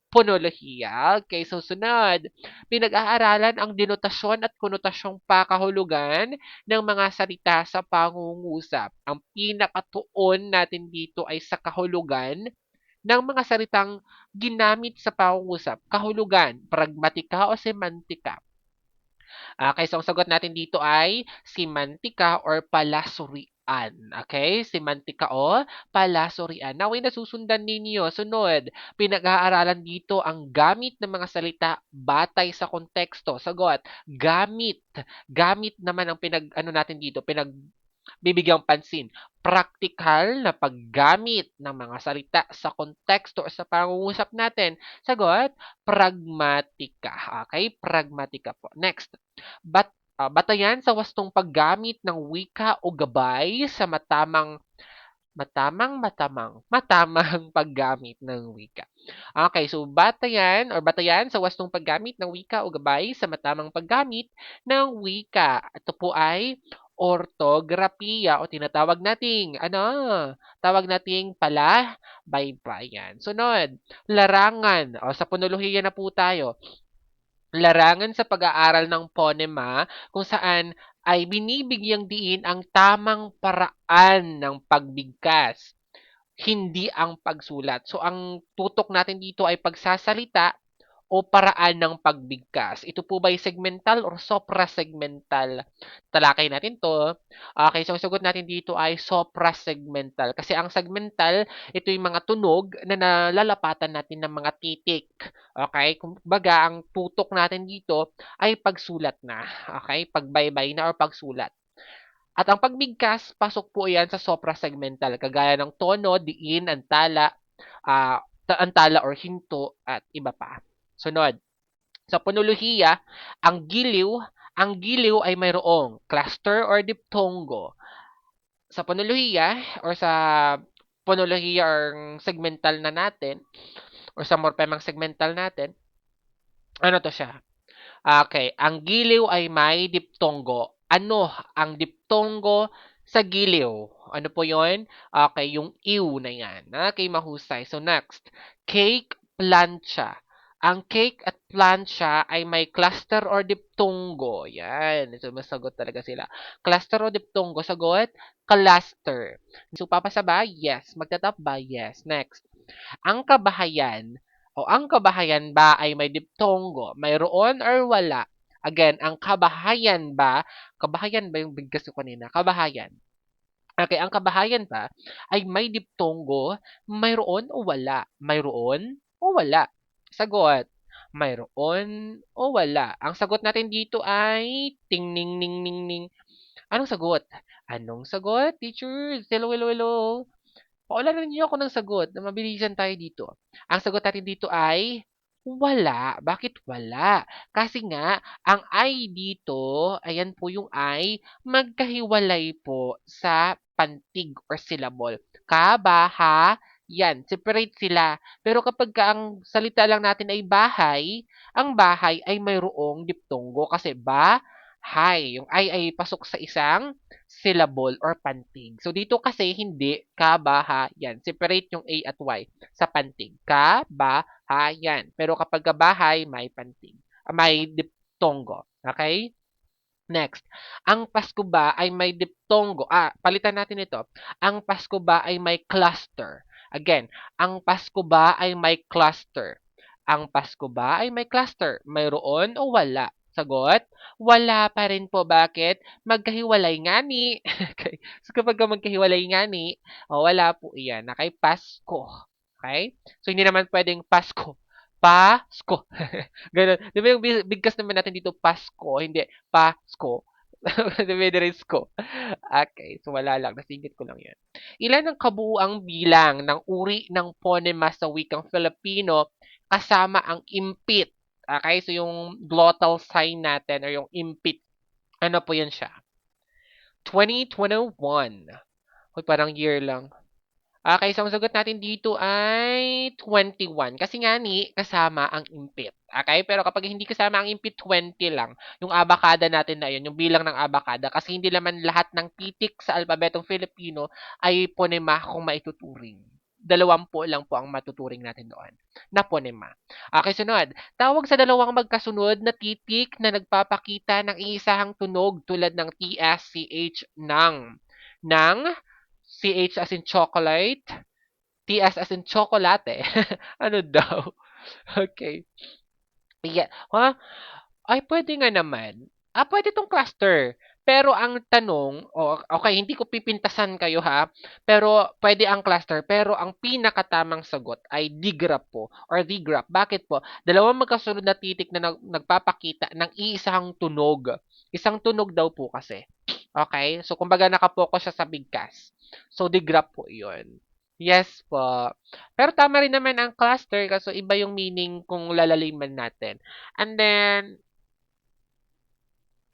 ponolohiya. Okay, susunod. Pinag-aaralan ang denotasyon at konotasyong pakahulugan ng mga salita sa pangungusap. Ang pinakatuon natin dito ay sa kahulugan ng mga salitang ginamit sa pangungusap. Kahulugan, pragmatika o semantika. Okay, so ang sagot natin dito ay semantika or palasurian. Okay? Semantika o palasurian. Now, ay nasusundan ninyo. Sunod, pinag-aaralan dito ang gamit ng mga salita batay sa konteksto. Sagot, gamit. Gamit naman ang natin dito, bibigyang pansin. Praktikal na paggamit ng mga salita sa konteksto o sa pangungusap natin. Sagot, pragmatika. Okay? Pragmatika po. Next, batayan sa wastong paggamit ng wika o gabay sa matamang paggamit ng wika. Okay, so batayan sa wastong paggamit ng wika o gabay sa matamang paggamit ng wika. Ito po ay ortografiya o tawag nating palabaybayan. Sunod, larangan. O, sa ponolohiya na po tayo. Larangan sa pag-aaral ng phonema kung saan ay binibigyang diin ang tamang paraan ng pagbigkas, hindi ang pagsulat. So, ang tutok natin dito ay pagsasalita o paraan ng pagbigkas? Ito po ba'y segmental or suprasegmental? Talakay natin 'to. Okay, so ang sagot natin dito ay suprasegmental. Kasi ang segmental, ito yung mga tunog na nalalapatan natin ng mga titik. Okay? Kumbaga, ang tutok natin dito ay pagsulat na. Okay? Pagbaybay na or pagsulat. At ang pagbigkas, pasok po yan sa suprasegmental, kagaya ng tono, diin, antala, antala or hinto, at iba pa. Sunod. Sa ponolohiya, ang giliw ay mayroong cluster or diptongo. Sa ponolohiya or sa ponolohiya or segmental na natin, or sa morpemang segmental natin, ano to siya? Okay, ang giliw ay may diptongo. Ano ang diptongo sa giliw? Ano po yon? Okay, yung ew na yan. Okay, mahusay. So next, cake, plancha. Ang cake at plancha ay may cluster or diptongo. Yan. So, masagot talaga sila. Cluster o diptongo? Sagot, cluster. So, papasa ba? Yes. Magtatap ba? Yes. Next. Ang kabahayan ang kabahayan ba ay may diptongo? Mayroon or wala? Again, ang kabahayan ba yung bigkas ko kanina? Kabahayan. Okay, ang kabahayan ba ay may diptongo? Mayroon o wala? Mayroon o wala? Sagot. Mayroon o wala? Ang sagot natin dito ay ting ning ning ning ning. Anong sagot? Anong sagot, teachers? Hello, hello, hello. Paulanan niyo ako ng sagot na mabilisan tayo dito. Ang sagot natin dito ay wala. Bakit wala? Kasi nga, ang I dito, ayan po yung I, magkahiwalay po sa pantig or syllable. Kabaha, yan, separate sila. Pero kapag ang salita lang natin ay bahay, ang bahay ay mayroong diptongo kasi bahay. Yung I ay pasok sa isang syllable or pantig. So, dito kasi hindi kabahayan. Separate yung A at Y sa pantig. Kabahayan. Pero kapag kabahay, may pantig. May diptongo. Okay? Next. Ang Pasko ba ay may diptongo? Palitan natin ito. Ang Pasko ba ay may cluster? Again, ang Pasko ba ay may cluster? Ang Pasko ba ay may cluster? Mayroon o wala? Sagot, wala pa rin po. Bakit? Magkahiwalay nga ni. Okay. So, kapag magkahiwalay nga ni, wala po iyan. Okay? Pasko. Okay? So, hindi naman pwedeng Pasko. Pasko. Ganun. Di ba yung bigkas naman natin dito, Pasko, hindi Pasko. Dumidirisko. Okay, so wala lang. Nasingit ko lang yan. Ilan ang kabuuang bilang ng uri ng ponema sa wikang Filipino kasama ang impit? Okay, so yung glottal sign natin or yung impit. Ano po yan siya? 2021. Hoy, parang year lang. Okay, so ang sagot natin dito ay 21. Kasi nga ni, kasama ang impit. Okay, pero kapag hindi kasama ang impit, 20 lang. Yung abakada natin na yun, yung bilang ng abakada. Kasi hindi naman lahat ng titik sa alpabetong Filipino ay ponema kung maituturing. 20 lang po ang matuturing natin doon na ponema. Okay, sunod. Tawag sa dalawang magkasunod na titik na nagpapakita ng iisahang tunog tulad ng TS, CH, ng CH as in chocolate, TS as in chocolate. Ano daw? Okay. Yeah. Ay, pwede nga naman. Pwede tong cluster. Pero ang tanong, okay, hindi ko pipintasan kayo ha, pero pwede ang cluster, pero ang pinakatamang sagot ay digraph po, or digraph. Bakit po? Dalawang magkasunod na titik na nagpapakita ng iisang tunog. Isang tunog daw po kasi. Okay? So, kumbaga nakapokus siya sa bigkas. So, digraph po yun. Yes po. Pero tama rin naman ang cluster kasi iba yung meaning kung lalaliman natin. And then,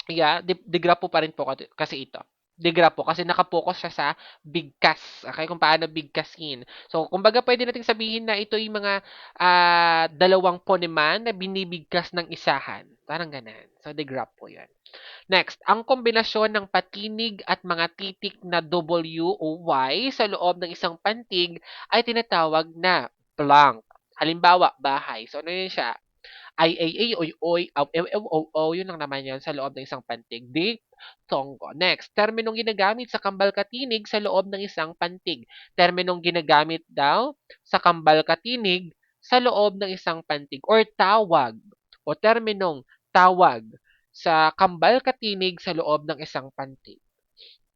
yeah, digrapo pa rin po kasi ito. Digrapo kasi nakapokus siya sa bigkas. Okay, kung paano bigkasin. So, kumbaga pwede nating sabihin na ito yung mga dalawang ponema na binibigkas ng isahan. Parang ganun. So, digrapo yan. Next, ang kombinasyon ng patinig at mga titik na W o Y sa loob ng isang pantig ay tinatawag na blank. Halimbawa, bahay. So, ano yun siya? Ay, oy, oy, aw, ew, ew, ow, ow, yun lang naman yan sa loob ng isang pantig. Tonggo. Next, terminong ginagamit sa kambal katinig sa loob ng isang pantig. Terminong ginagamit daw sa kambal katinig sa loob ng isang pantig or tawag o terminong tawag sa kambal katinig sa loob ng isang pantig.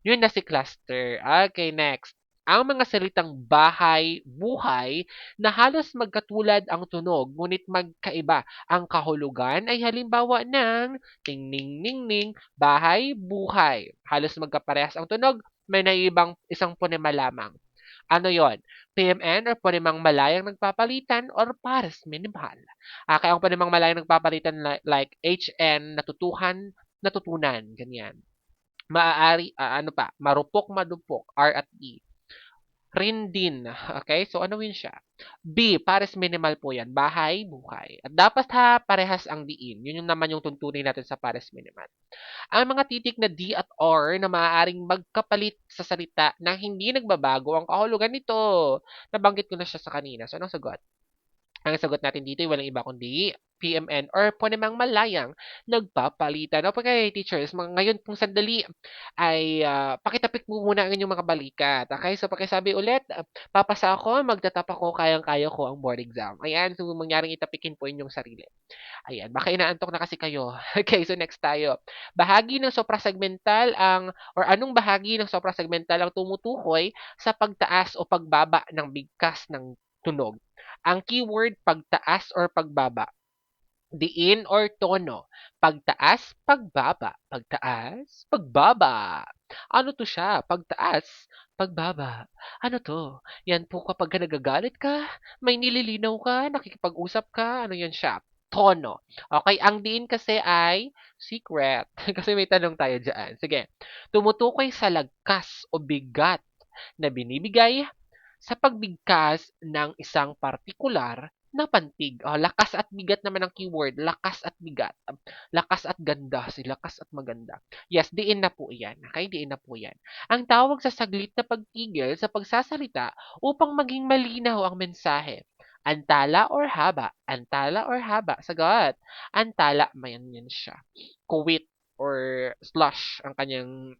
Yun na si cluster. Okay, next. Ang mga salitang bahay, buhay na halos magkatulad ang tunog ngunit magkaiba ang kahulugan ay halimbawa ng ting ning ning ning, bahay, buhay. Halos magkaparehas ang tunog, may naibang isang ponema lamang. Ano yon? PMN or ponemang malayang nagpapalitan or pares minimal. Kaya ang ponemang malayang nagpapalitan like HN, natutuhan, natutunan, ganyan. Maaari, marupok, madupok, R at E. Rindin. Okay? So, ano yun siya? B, pares minimal po yan. Bahay, buhay. At dapat parehas ang diin. Yun yung naman yung tuntunin natin sa pares minimal. Ang mga titik na D at R na maaaring magkapalit sa salita na hindi nagbabago ang kahulugan nito. Nabanggit ko na siya sa kanina. So, anong sagot? Ang sagot natin dito ay walang iba kundi PMN or ponemang malayang nagpapalitan. Okay, teachers, ngayon pong sandali ay pakitapik mo muna ang inyong mga balikat. Okay, so pakisabi ulit, papasa ako, magtatap ako, kayang-kaya ko ang board exam. Ayan, so mangyaring itapikin po inyong sarili. Ayan, baka inaantok na kasi kayo. Okay, so next tayo. Bahagi ng suprasegmental anong bahagi ng suprasegmental ang tumutukoy sa pagtaas o pagbaba ng bigkas ng tunog? Ang keyword pagtaas or pagbaba. Diin or tono. Pagtaas, pagbaba. Pagtaas, pagbaba. Ano to siya? Pagtaas, pagbaba. Ano to? Yan po kapag nagagalit ka, may nililinaw ka, nakikipag-usap ka, ano yan siya? Tono. Okay, ang diin kasi ay secret. Kasi may tanong tayo dyan. Sige. Tumutukoy sa lagkas o bigat na binibigay sa pagbigkas ng isang partikular na pantig. Lakas at bigat naman ang keyword. Lakas at bigat. Lakas at ganda. Si lakas at maganda. Yes, diin na po yan. Okay, diin na po yan. Ang tawag sa saglit na pagtigil sa pagsasalita upang maging malinaw ang mensahe. Antala or haba? Antala or haba? Sagot. Antala, mayan yan siya. Kuwit or slush ang kanyang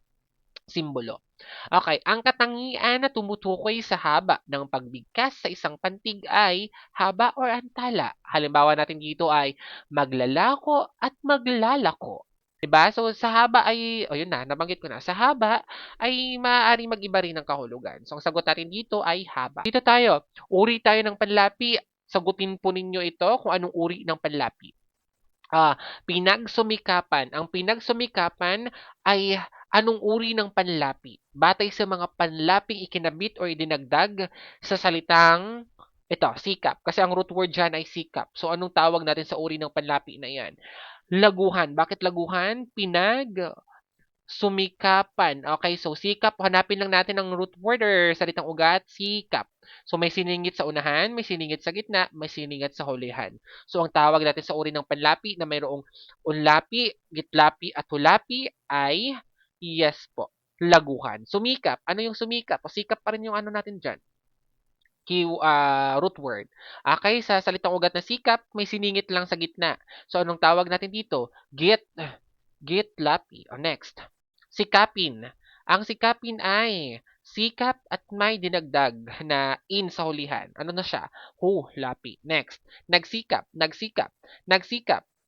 simbolo. Okay, ang katangian na tumutukoy sa haba ng pagbigkas sa isang pantig ay haba or antala. Halimbawa natin dito ay maglalako at maglalako. Diba? So, sa haba ay, yun na, nabanggit ko na. Sa haba ay maaaring mag-iba rin ng kahulugan. So, ang sagot natin dito ay haba. Dito tayo, uri tayo ng panlapi. Sagutin po ninyo ito kung anong uri ng panlapi. Pinagsumikapan. Ang pinagsumikapan ay anong uri ng panlapi? Batay sa mga panlaping ikinabit o idinagdag sa salitang sikap. Kasi ang root word dyan ay sikap. So, anong tawag natin sa uri ng panlapi na yan? Laguhan. Bakit laguhan? Sumikapan. Okay, so sikap, hanapin lang natin ang root word or salitang ugat, sikap. So may siningit sa unahan, may siningit sa gitna, may siningit sa hulihan. So ang tawag natin sa uri ng panlapi na mayroong unlapi, gitlapi at hulapi ay yes po, laguhan. Sumikap. Ano yung sumikap? O sikap pa rin yung ano natin dyan. Root word. Okay, sa salitang ugat na sikap, may siningit lang sa gitna. So anong tawag natin dito? Gitlapi. O next. Sikapin. Ang sikapin ay sikap at may dinagdag na in sa hulihan. Ano na siya? Lapi. Next. Nagsikap.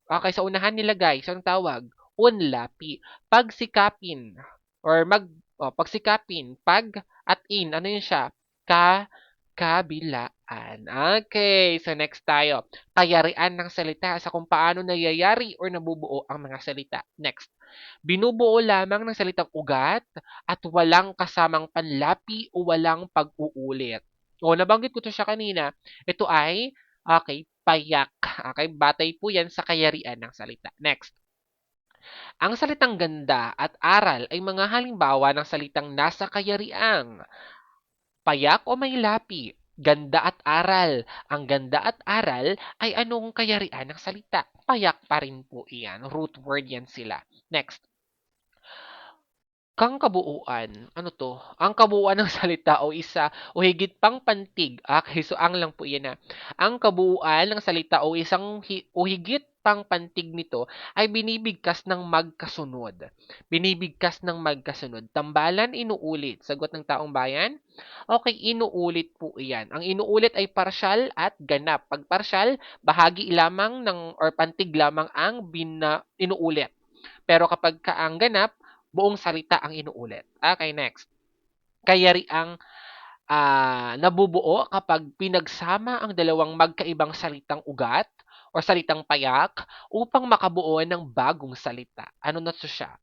Okay, sa unahan nilagay. So, ang tawag? Unlapi. Pagsikapin. Or pagsikapin. Pag at in. Ano yun siya? Kabilaan. Okay, so next tayo. Kayarian ng salita sa kung paano nayayari or nabubuo ang mga salita. Next. Binubuo lamang ng salitang ugat at walang kasamang panlapi o walang pag-uulit. Nabanggit ko to siya kanina. Ito ay, payak. Okay, batay po yan sa kayarian ng salita. Next. Ang salitang ganda at aral ay mga halimbawa ng salitang nasa kayariang payak o may lapi. Ganda at aral. Ang ganda at aral ay anong kayarian ng salita? Payak pa rin po iyan. Root word yan sila. Next. Kang kabuuan. Ano to? Ang kabuuan ng salita o isa o higit pang pantig. Okay, so ang lang po yan na. Ang kabuuan ng salita o higit pangpantig nito ay binibigkas ng magkasunod. Binibigkas ng magkasunod. Tambalan, inuulit. Sagot ng taong bayan? Okay, inuulit po iyan. Ang inuulit ay parsyal at ganap. Pag parsyal, bahagi lamang ng or pantig lamang ang inuulit. Pero kapag ang ganap, buong salita ang inuulit. Okay, next. Kayari ang nabubuo kapag pinagsama ang dalawang magkaibang salitang ugat o salitang payak upang makabuo ng bagong salita. Ano na to siya?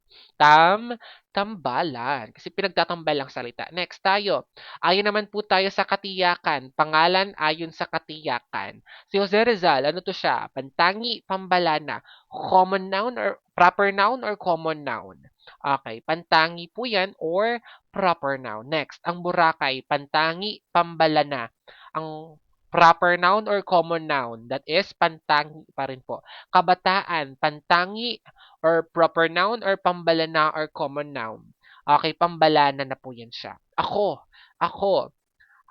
Tambalan. Kasi pinagtatambal ang salita. Next tayo. Ayon naman po tayo sa katiyakan. Pangalan ayon sa katiyakan. Si Jose Rizal, ano to siya? Pantangi, pambalana. Common noun or proper noun or common noun? Okay, pantangi po yan or proper noun. Next, ang Boracay, pantangi, pambalana. Ang proper noun or common noun, that is pantangi pa rin po. Kabataan, pantangi or proper noun or pambalana or common noun. Okay, pambalana na po yan siya. Ako.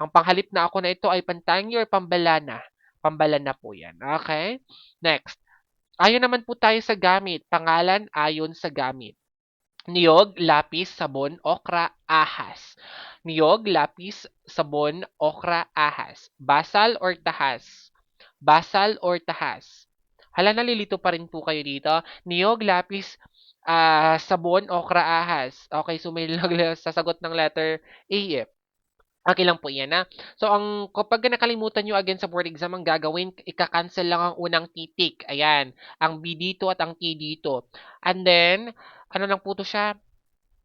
Ang panghalip na ako na ito ay pantangi or pambalana. Pambalana po yan. Okay? Next. Ayon naman po tayo sa gamit. Pangalan ayon sa gamit. Niyog, lapis, sabon, okra, ahas. Niyog, lapis, sabon, okra, ahas. Basal or tahas? Basal or tahas? Hala, nalilito pa rin po kayo dito. Niyog, lapis, sabon, okra, ahas. Okay, so may sasagot ng letter A eh. Okay lang po yan, ha? So, kapag nakalimutan nyo again sa board exam, ang gagawin, ika-cancel lang ang unang titik. Ayan. Ang B dito at ang T dito. And then, ano lang po to siya?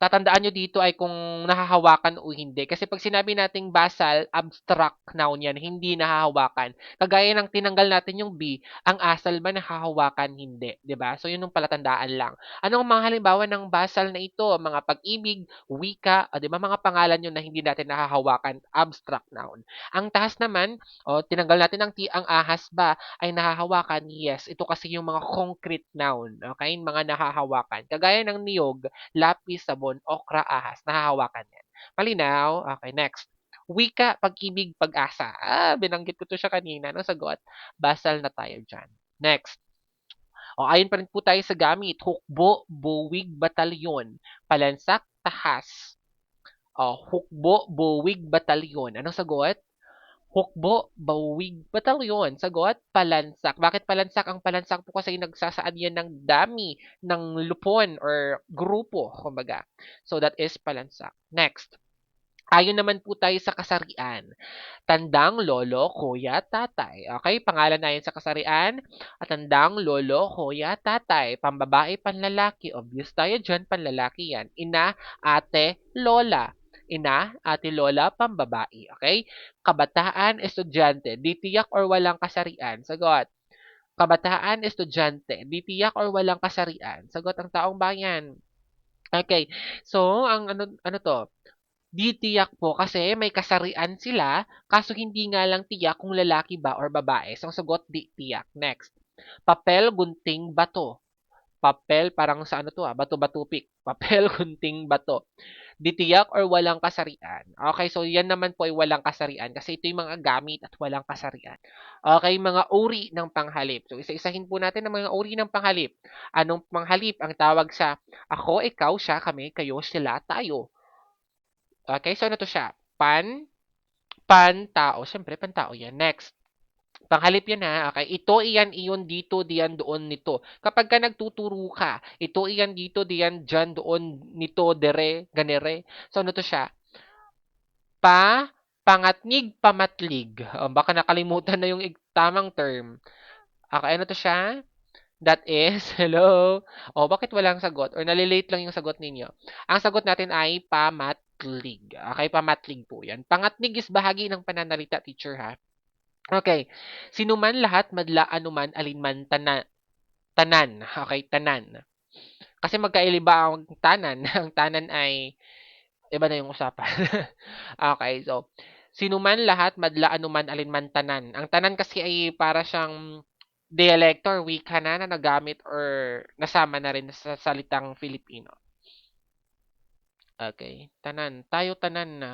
Tatandaan nyo dito ay kung nahahawakan o hindi. Kasi pag sinabi nating basal, abstract noun yan, hindi nahahawakan. Kagaya ng tinanggal natin yung B, ang asal ba nahahawakan? Hindi. 'Di ba? So, yun yung palatandaan lang. Anong mga halimbawa ng basal na ito? Mga pag-ibig, wika, 'di ba? Mga pangalan yun na hindi natin nahahawakan, abstract noun. Ang tahas naman, tinanggal natin ang T, ang ahas ba ay nahahawakan? Yes. Ito kasi yung mga concrete noun. Okay? Mga nahahawakan. Kagaya ng niyog, lapis, sabon, okra, ahas. Nahahawakan yan. Malinaw? Okay, next. Wika, pag-ibig, pag-asa. Binanggit ko to siya kanina. Ano sagot? Basal na tayo dyan. Next. Ayon pa rin po tayo sa gamit. Hukbo, buwig, batalyon. Palansak, tahas. Hukbo, buwig, batalyon. Anong sagot? Hukbo, bawig, batalyon. Sagot, palansak. Bakit palansak? Ang palansak po kasi nagsasaad yan ng dami ng lupon or grupo, kumbaga. So, that is palansak. Next. Ayon naman po tayo sa kasarian. Tandang, lolo, kuya, tatay. Okay, pangalan na yun sa kasarian. At tandang, lolo, kuya, tatay. Pambabae, panlalaki. Obvious tayo dyan, panlalaki yan. Ina, ate, lola. Ina, ate, lola, pambabae. Okay? Kabataan, estudyante. Ditiyak or walang kasarian? Sagot. Kabataan, estudyante. Ditiyak or walang kasarian? Sagot ang taong bayan. Okay. So, ang ano to? Di tiyak po kasi may kasarian sila, kaso hindi nga lang tiyak kung lalaki ba or babae. So, ang sagot, di tiyak. Next. Papel, gunting, bato. Papel, parang sa ano to bato-batupik. Papel, gunting, bato. Di tiyak or walang kasarian. Okay, so yan naman po ay walang kasarian kasi ito yung mga gamit at walang kasarian. Okay, mga uri ng panghalip. So, isa-isahin po natin ang mga uri ng panghalip. Anong panghalip ang tawag sa ako, ikaw, siya, kami, kayo, sila, tayo? Okay, so ano to siya? Pantao. Siyempre, pantao yan. Next. Panghalip yan ha. Okay, ito, iyan, iyon, dito, diyan, doon, nito. Kapag ka nagtuturo ka, ito, iyan, dito, diyan, dyan, doon, nito, dere, ganere. So ano to siya? Pangatnig, pamatlig. Baka nakalimutan na yung tamang term. Okay, ano to siya? That is, hello? Bakit walang sagot? Or nalilate lang yung sagot ninyo? Ang sagot natin ay pamatlig. Okay, pamatlig po yan. Pangatnig is bahagi ng pananalita, teacher, ha? Okay. Sino man, lahat, madla, anuman, alinman, tanan. Okay, tanan. Kasi magkailiba ang tanan. Ang tanan ay, iba na yung usapan. Okay, so, sino man, lahat, madla, anuman, alinman, tanan. Ang tanan kasi ay para siyang dialect or wika na nagamit or nasama na rin sa salitang Filipino. Okay. Tanan. Tayo tanan na.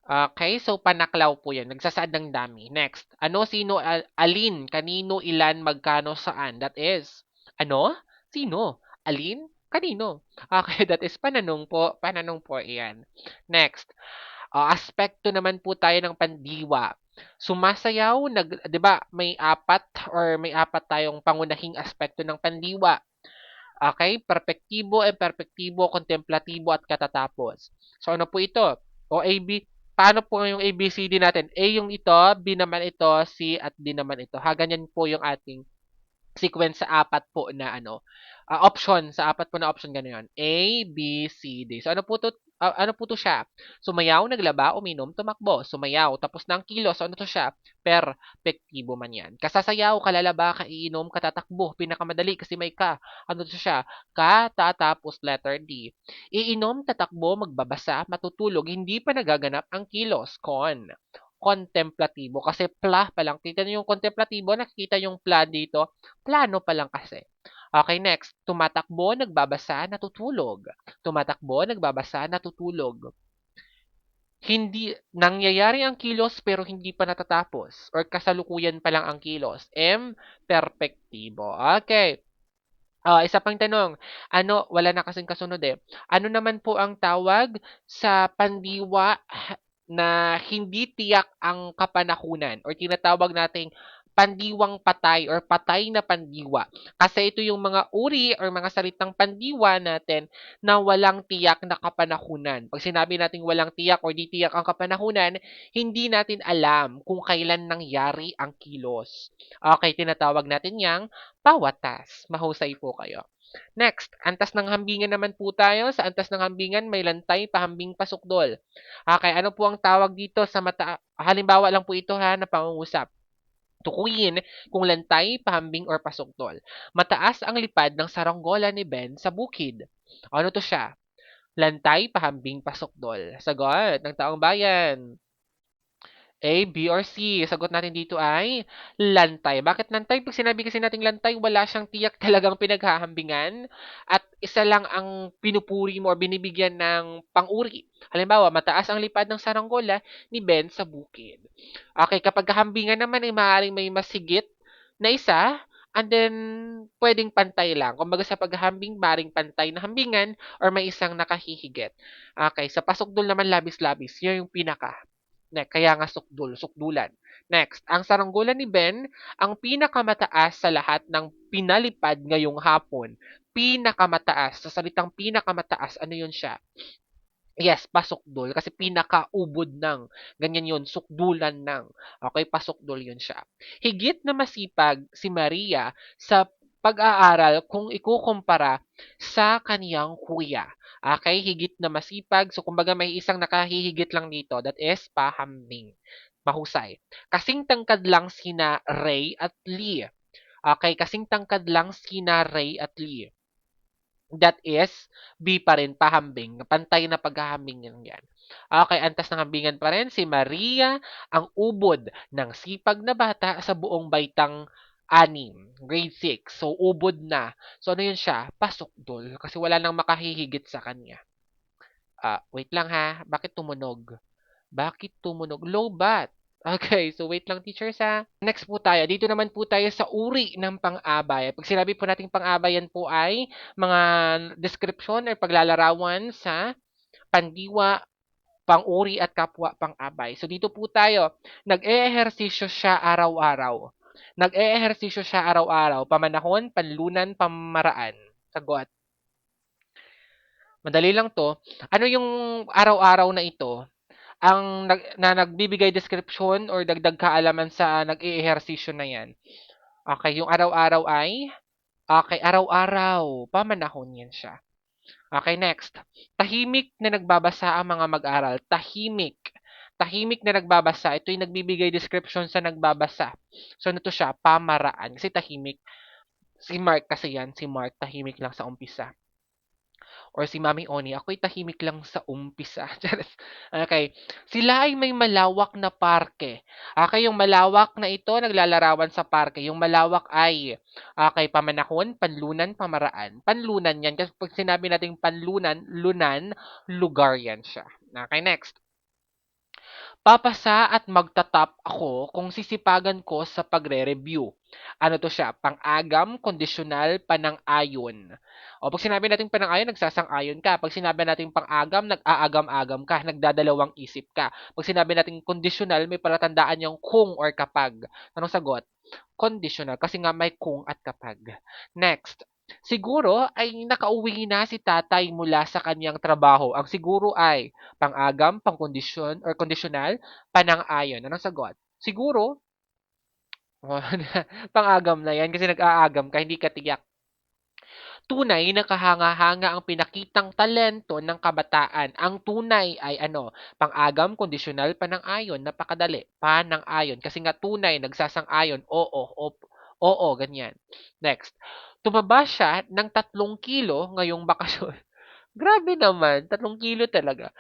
Okay, so panaklaw po yan. Nagsasaad ng dami. Next, ano, sino, alin, kanino, ilan, magkano, saan. That is, ano, sino, alin, kanino. Okay, that is pananong po. Pananong po yan. Next, aspekto naman po tayo ng pandiwa. Sumasayaw, 'di ba, may apat tayong pangunahing aspekto ng pandiwa. Okay, perpektibo, imperpektibo, kontemplatibo at katatapos. So ano po ito? O AB, paano po yung ABCD natin? A yung ito, B naman ito, C at D naman ito. Ganyan po yung ating sequence sa apat po na option, sa apat po na option ganyan. A, B, C, D. So ano po to siya? Sumayaw, naglaba, uminom, tumakbo. Sumayaw, tapos na ang kilos. So ano to siya? Perpektibo man yan. Kasasayaw, kalalaba, kaiinom, katatakbo. Pinakamadali kasi may ka. Ano to siya? Katatapos letter D. Iinom, tatakbo, magbabasa, matutulog, hindi pa nagaganap ang kilos. Kontemplatibo. Kasi pla pa lang. Kita niyo yung kontemplatibo, nakikita yung pla dito. Plano pa lang kasi. Okay, next. Tumatakbo, nagbabasa, natutulog. Tumatakbo, nagbabasa, natutulog. Hindi, nangyayari ang kilos pero hindi pa natatapos. Or kasalukuyan pa lang ang kilos. M, perpektibo. Okay. Isa pang tanong. Ano, wala na kasing kasunod eh. Ano naman po ang tawag sa pandiwa na hindi tiyak ang kapanahunan or tinatawag nating pandiwang patay or patay na pandiwa. Kasi ito yung mga uri or mga salitang pandiwa natin na walang tiyak na kapanahunan. Pag sinabi natin walang tiyak or di tiyak ang kapanahunan, hindi natin alam kung kailan nangyari ang kilos. Okay, tinatawag natin yang pawatas. Mahusay po kayo. Next, antas ng hambingan naman po tayo. Sa antas ng hambingan, may lantay, pahambing, pasukdol. Okay, ano po ang tawag dito sa mata? Halimbawa lang po ito ha, na pangungusap. Tukuyin kung lantay, pahambing, or pasukdol. Mataas ang lipad ng saranggola ni Ben sa bukid. Ano to siya? Lantay, pahambing, pasukdol. Sagot ng taong bayan. A, B, or C. Sagot natin dito ay lantay. Bakit lantay? Pag sinabi kasi nating lantay, wala siyang tiyak talagang pinaghahambingan at isa lang ang pinupuri mo o binibigyan ng pang-uri. Halimbawa, mataas ang lipad ng saranggola ni Ben sa bukid. Okay, kapag hambingan naman ay maaaring may masigit na isa and then pwedeng pantay lang. Kumbaga sa paghahambing, maaaring pantay na hambingan or may isang nakahihigit. Okay, sa pasukdol naman labis-labis. Yan yung pinaka. Kaya nga sukdulan. Next, ang saranggola ni Ben, ang pinakamataas sa lahat ng pinalipad ngayong hapon. Pinakamataas. Sa salitang pinakamataas, ano yun siya? Yes, pasukdol. Kasi pinakaubod ng. Ganyan yun, sukdulan ng. Okay, pasukdol yun siya. Higit na masipag si Maria sa pag-aaral kung ikukumpara sa kaniyang kuya. Okay, higit na masipag. So, kumbaga may isang nakahihigit lang dito. That is pahambing. Mahusay. Kasing tangkad lang sina Ray at Lee. Okay, kasing tangkad lang sina Ray at Lee. That is, B pa rin, pahambing. Pantay na paghahambing yan. Okay, antas ng hambingan pa rin, si Maria, ang ubod ng sipag na bata sa buong baitang 6, grade 6. So, ubod na. So, ano yun siya? Pasukdol. Kasi wala nang makahihigit sa kanya. Wait lang ha. Bakit tumunog? Bakit tumunog? Low bat. Okay, so wait lang teachers ha. Next po tayo. Dito naman po tayo sa uri ng pang-abay. Pag sinabi po nating pang-abay, yan po ay mga description or paglalarawan sa pandiwa, pang-uri at kapwa pang-abay. So dito po tayo, nag-eehersisyo siya araw-araw. Nag-eehersisyo siya araw-araw. Pamanahon, panlunan, pamaraan. Sagot. Madali lang to. Ano yung araw-araw na ito? Nagbibigay description or dagdag kaalaman sa nag-eehersisyo na yan. Okay, yung araw-araw ay, okay, araw-araw, pamanahon yan siya. Okay, next. Tahimik na nagbabasa ang mga mag-aral. Tahimik. Tahimik na nagbabasa. Ito yung nagbibigay description sa nagbabasa. So, ano to siya? Pamaraan. Kasi tahimik. Si Mark kasi yan. Si Mark, tahimik lang sa umpisa. Or si Mami Oni, ako'y tahimik lang sa umpisa. Okay. Sila ay may malawak na parke. Okay, yung malawak na ito, naglalarawan sa parke. Yung malawak ay, okay, pamanahon, panlunan, pamaraan. Panlunan yan. Kasi pag sinabi natin panlunan, lunan, lugar yan siya. Okay, next. Papasa at magtatap ako kung sisipagan ko sa pagre-review. Ano to siya? Pang-agam, kondisyonal, panang-ayon. O pag sinabi natin panang-ayon, nagsasang-ayon ka. Pag sinabi natin pang-agam, nag-aagam-agam ka, nagdadalawang isip ka. Pag sinabi natin kondisyonal, may palatandaan yung kung or kapag. Anong sagot? Conditional kasi nga may kung at kapag. Next, siguro ay nakauwi na si tatay mula sa kanyang trabaho. Ang siguro ay pang-agam, pang-kondisyon or kondisyonal, panang-ayon. Anong sagot? Siguro, pang-agam na yan kasi nag-aagam ka, hindi ka tiyak. Tunay na kahanga-hanga ang pinakitang talento ng kabataan. Ang tunay ay ano, pang-agam, kondisyonal, panang-ayon. Napakadali. Panang-ayon. Kasi nga tunay, nagsasang-ayon. Oo, oo, ganyan. Next. Tumaba siya ng 3 kilo ngayong bakasyon. Grabe naman, 3 kilo talaga.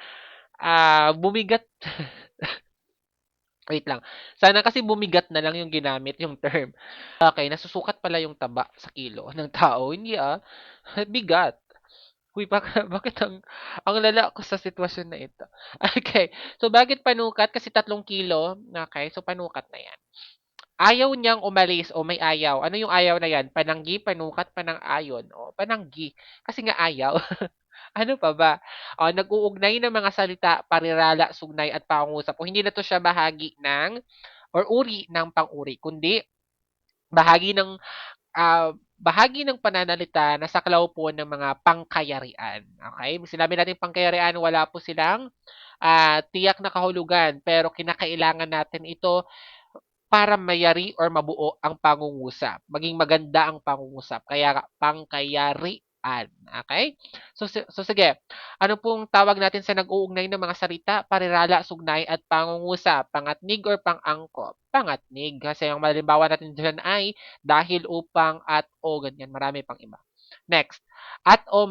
Bumigat. Wait lang. Sana kasi bumigat na lang yung ginamit yung term. Okay, nasusukat pala yung taba sa kilo ng tao. Hindi bigat. Uy, bakit ang lala ko sa sitwasyon na ito? Okay. So, bakit panukat? Kasi 3 kilo. Okay. So, panukat na yan. Ayaw niyang umalis o may ayaw. Ano yung ayaw na yan? Pananggi, panukat, panang-ayon. O, pananggi. Kasi nga ayaw. Ano pa ba? Nag-uugnay ng mga salita, parirala, sugnay, at pangungusap. O hindi na to siya bahagi ng or uri ng pang-uri, kundi bahagi ng bahagi ng pananalita na saklaw po ng mga pangkayarian. Okay? Sinabi natin pangkayarian, wala po silang tiyak na kahulugan, pero kinakailangan natin ito para mayari or mabuo ang pangungusap. Maging maganda ang pangungusap. Kaya pangkayarian. Okay? So sige. Ano pong tawag natin sa nag-uugnay ng mga salita, parirala, sugnay, at pangungusap? Pangatnig or pang-angkop? Pangatnig. Kasi ang malimbawa natin dyan ay dahil, upang, at, o, ganyan. Marami pang iba. Next. At o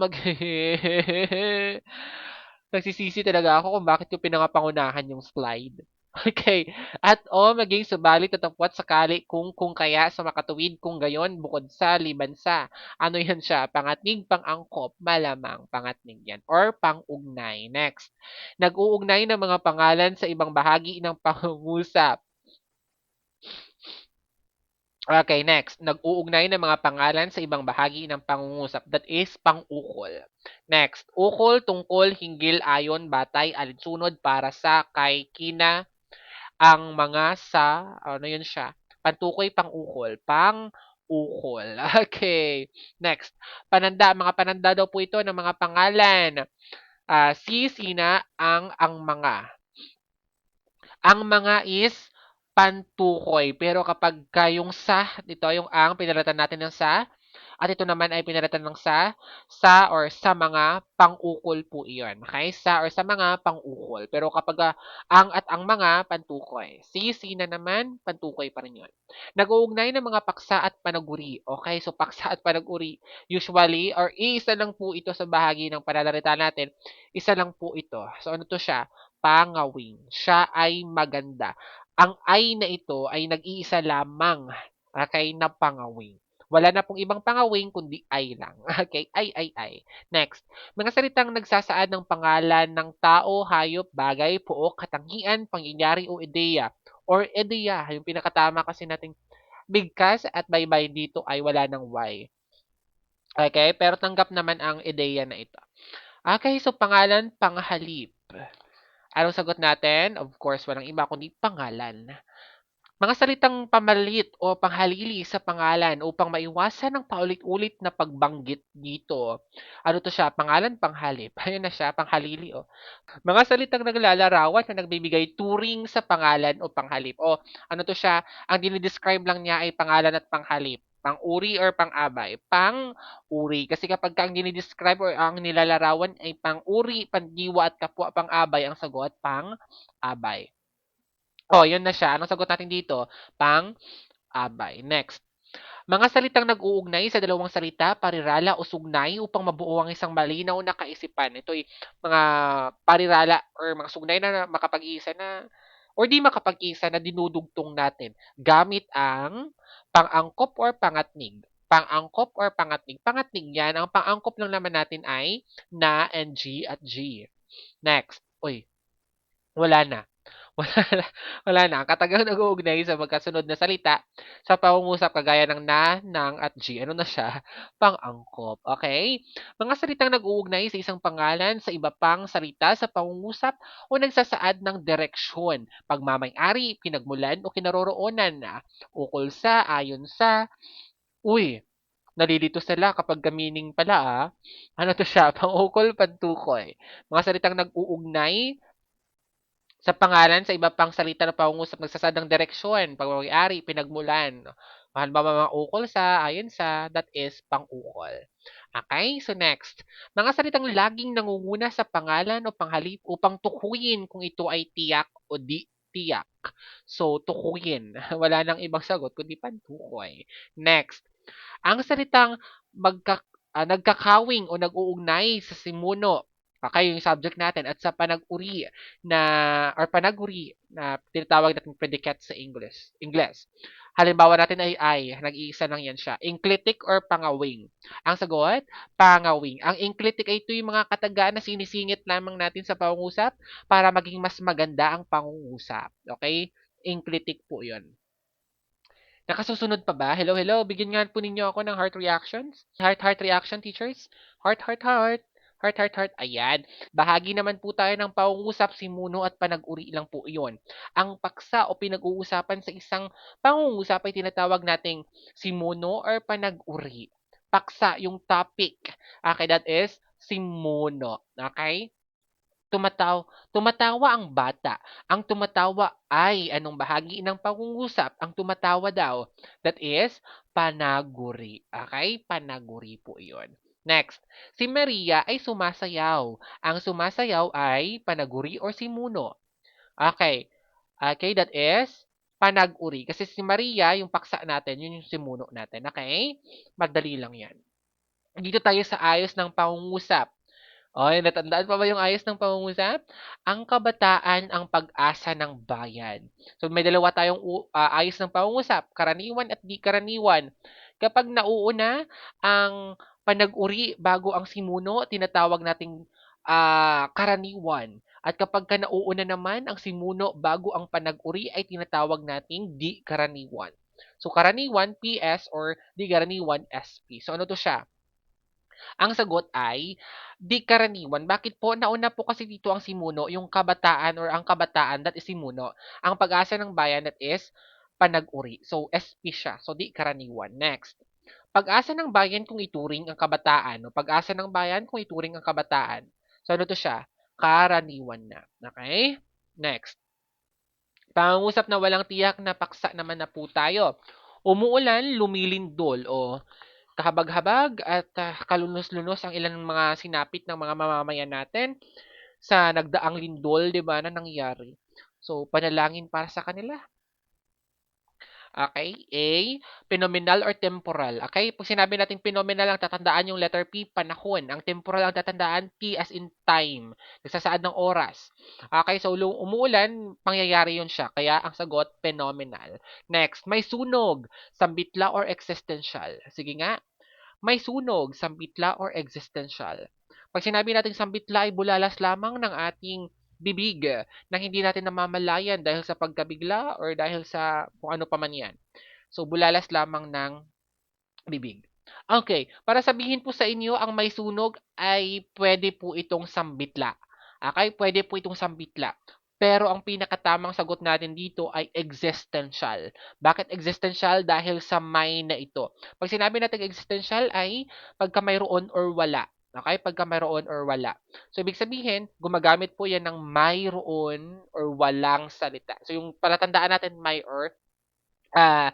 nagsisisi talaga ako kung bakit ko pinangapangunahan yung slide. Okay. At o maging subalit tatapwat sakali kung kaya sa makatuwid kung gayon bukod sa liban sa. Ano yan siya? Pangatnig, pang-angkop, malamang pangatnig yan. Or pang-ugnay. Next. Nag-uugnay ng mga pangalan sa ibang bahagi ng pangungusap. Okay, next. Nag-uugnay ng mga pangalan sa ibang bahagi ng pangungusap. That is pang-ukol. Next. Ukol, tungkol, hinggil, ayon, batay, alinsunod, para sa, kay, kina, ang mga sa, ano yun siya? Pantukoy, pang-ukol. Pang-ukol. Okay. Next. Pananda. Mga pananda daw po ito ng mga pangalan. Si, sina, ang mga. Ang mga is pantukoy. Pero kapag yung sa, dito yung ang, pinalitan natin ng sa, at ito naman ay pinalitan ng sa or sa mga pang-ukol po iyon. Okay? Sa or sa mga pang-ukol. Pero kapag ang at ang mga, pantukoy. Si, sina naman, pantukoy pa rin yun. Nag-uugnay ng mga paksa at panaguri. Okay? So, paksa at panaguri, usually, or isa lang po ito sa bahagi ng pananalita natin, isa lang po ito. So, ano to siya? Pangawing. Siya ay maganda. Ang ay na ito ay nag-iisa lamang. Okay? Na pangawing. Wala na pong ibang pangawing kundi ay lang. Okay? Ay. Next. Mga salitang nagsasaad ng pangalan ng tao, hayop, bagay, pook, katangian, pangyayari o ideya. Or ideya. Yung pinakatama kasi nating bigkas at baybay dito ay wala ng Y. Okay? Pero tanggap naman ang ideya na ito. Okay, so pangalan, panghalip. Anong sagot natin? Of course, walang iba kundi pangalan. Mga salitang pamalit o panghalili sa pangalan upang maiwasan ng paulit-ulit na pagbanggit dito. Ano to siya? Pangalan, panghalip. Ayun na siya, panghalili. Oh. Mga salitang naglalarawan na nagbibigay turing sa pangalan o panghalip. O ano to siya? Ang dinidescribe lang niya ay pangalan at panghalip. Pang-uri or pang-abay? Pang-uri. Kasi kapag ang dinidescribe or ang nilalarawan ay pang-uri, pandiwa at kapwa pang-abay, ang sagot, pang-abay. Yun na siya. Anong sagot natin dito? Pang-abay. Next. Mga salitang nag-uugnay sa dalawang salita, parirala o sugnay upang mabuo ang isang malinaw na kaisipan. Ito ay mga parirala or mga sugnay na makapag-isa na or di makapag-isa na dinudugtong natin gamit ang pang-angkop or pangatnig. Pang-angkop or pangatnig. Pangatnig yan. Ang pang-angkop lang naman natin ay na and G at G. Next. Wala na. Wala na, wala na. Ang katagang nag-uugnay sa magkasunod na salita sa pangungusap kagaya ng na, ng, at g. Ano na siya? Pang-angkop. Okay? Mga salitang nag-uugnay sa isang pangalan sa iba pang salita sa pangungusap o nagsasaad ng direksyon, pagmamay-ari, pinagmulan o kinaroroonan na ukol sa, ayon sa, uy, nalilito sila kapag meaning pala Ano to siya? Pang-ukol, pantukoy. Mga salitang nag-uugnay sa pangalan sa iba pang salita na pangungusap nagsasad ng direksyon, pagmamay-ari, pinagmulan. Halimbawa, mga ukol sa, ayon sa, that is pang-ukol. Okay, so next. Mga salitang laging nangunguna sa pangalan o panghalip upang tukuyin kung ito ay tiyak o di tiyak. So, tukuyin. Wala nang ibang sagot kundi pantukoy. Next. Ang salitang nagkakawing o nag-uugnay sa simuno, yung subject natin, at sa panag-uri na, or panaguri na tinatawag natin predicate sa English. Halimbawa natin ay, nag-iisa lang yan siya. Enclitic or pangawing? Ang sagot, pangawing. Ang enclitic ay ito yung mga katagaan na sinisingit lamang natin sa pangungusap para maging mas maganda ang pangungusap. Okay? Enclitic po yun. Nakasusunod pa ba? Hello, hello. Bigyan nga po ninyo ako ng heart reactions. Heart reaction, teachers. Heart, heart, heart. Heart, heart, heart. Ayan. Bahagi naman po tayo ng pangungusap, simuno at panag-uri lang po iyon. Ang paksa o pinag-uusapan sa isang pangungusap ay tinatawag nating simuno or panag-uri. Paksa, yung topic. Okay, that is simuno. Okay? Tumatawa ang bata. Ang tumatawa ay anong bahagi ng pangungusap? Ang tumatawa daw. That is panaguri. Okay? Panaguri po iyon. Next, si Maria ay sumasayaw. Ang sumasayaw ay panaguri or simuno. Okay. Okay, that is panaguri. Kasi si Maria, yung paksa natin, yun yung simuno natin. Okay? Madali lang yan. Dito tayo sa ayos ng pangungusap. Okey, natandaan pa ba yung ayos ng pangungusap? Ang kabataan ang pag-asa ng bayan. So, may dalawa tayong ayos ng pangungusap, karaniwan at di karaniwan. Kapag nauuna ang panag-uri bago ang simuno, tinatawag nating karaniwan. At kapagka nauuna naman ang simuno bago ang panag-uri ay tinatawag nating di karaniwan. So, karaniwan, PS or di karaniwan, SP. So, ano 'to siya? Ang sagot ay di karaniwan. Bakit po? Nauna po kasi dito ang simuno, yung kabataan or ang kabataan, that is simuno. Ang pag-asa ng bayan, that is panag-uri. So, SP siya. So, di karaniwan. Next. Pag-asa ng bayan kung ituring ang kabataan. No? Pag-asa ng bayan kung ituring ang kabataan. So, ano to siya? Karaniwan na. Okay? Next. Pangungusap na walang tiyak na paksa naman na po tayo. Umuulan, lumilindol o kahabag-habag at kalunos-lunos ang ilang mga sinapit ng mga mamamayan natin sa nagdaang lindol, 'di ba, na nangyari. So, panalangin para sa kanila. Okay? A, phenomenal or temporal. Okay? Pag sinabi natin phenomenal, ang tatandaan yung letter P, panahon. Ang temporal, ang tatandaan T as in time. Nagsasaad ng oras. Okay? So, umuulan, pangyayari yun siya. Kaya, ang sagot, phenomenal. Next, may sunog, sambitla or existential. Sige nga. May sunog, sambitla or existential. Pag sinabi natin sambitla ay bulalas lamang ng ating bibig na hindi natin namamalayan dahil sa pagkabigla or dahil sa kung ano pa man yan. So, bulalas lamang ng bibig. Okay, para sabihin po sa inyo, ang may sunog ay pwede po itong sambitla. Okay, pwede po itong sambitla. Pero ang pinakatamang sagot natin dito ay existential. Bakit existential? Dahil sa may na ito. Pag sinabi natin existential ay pagka mayroon or wala. Okay? Pagka mayroon or wala. So, ibig sabihin, gumagamit po yan ng mayroon or walang salita. So, yung palatandaan natin may or ah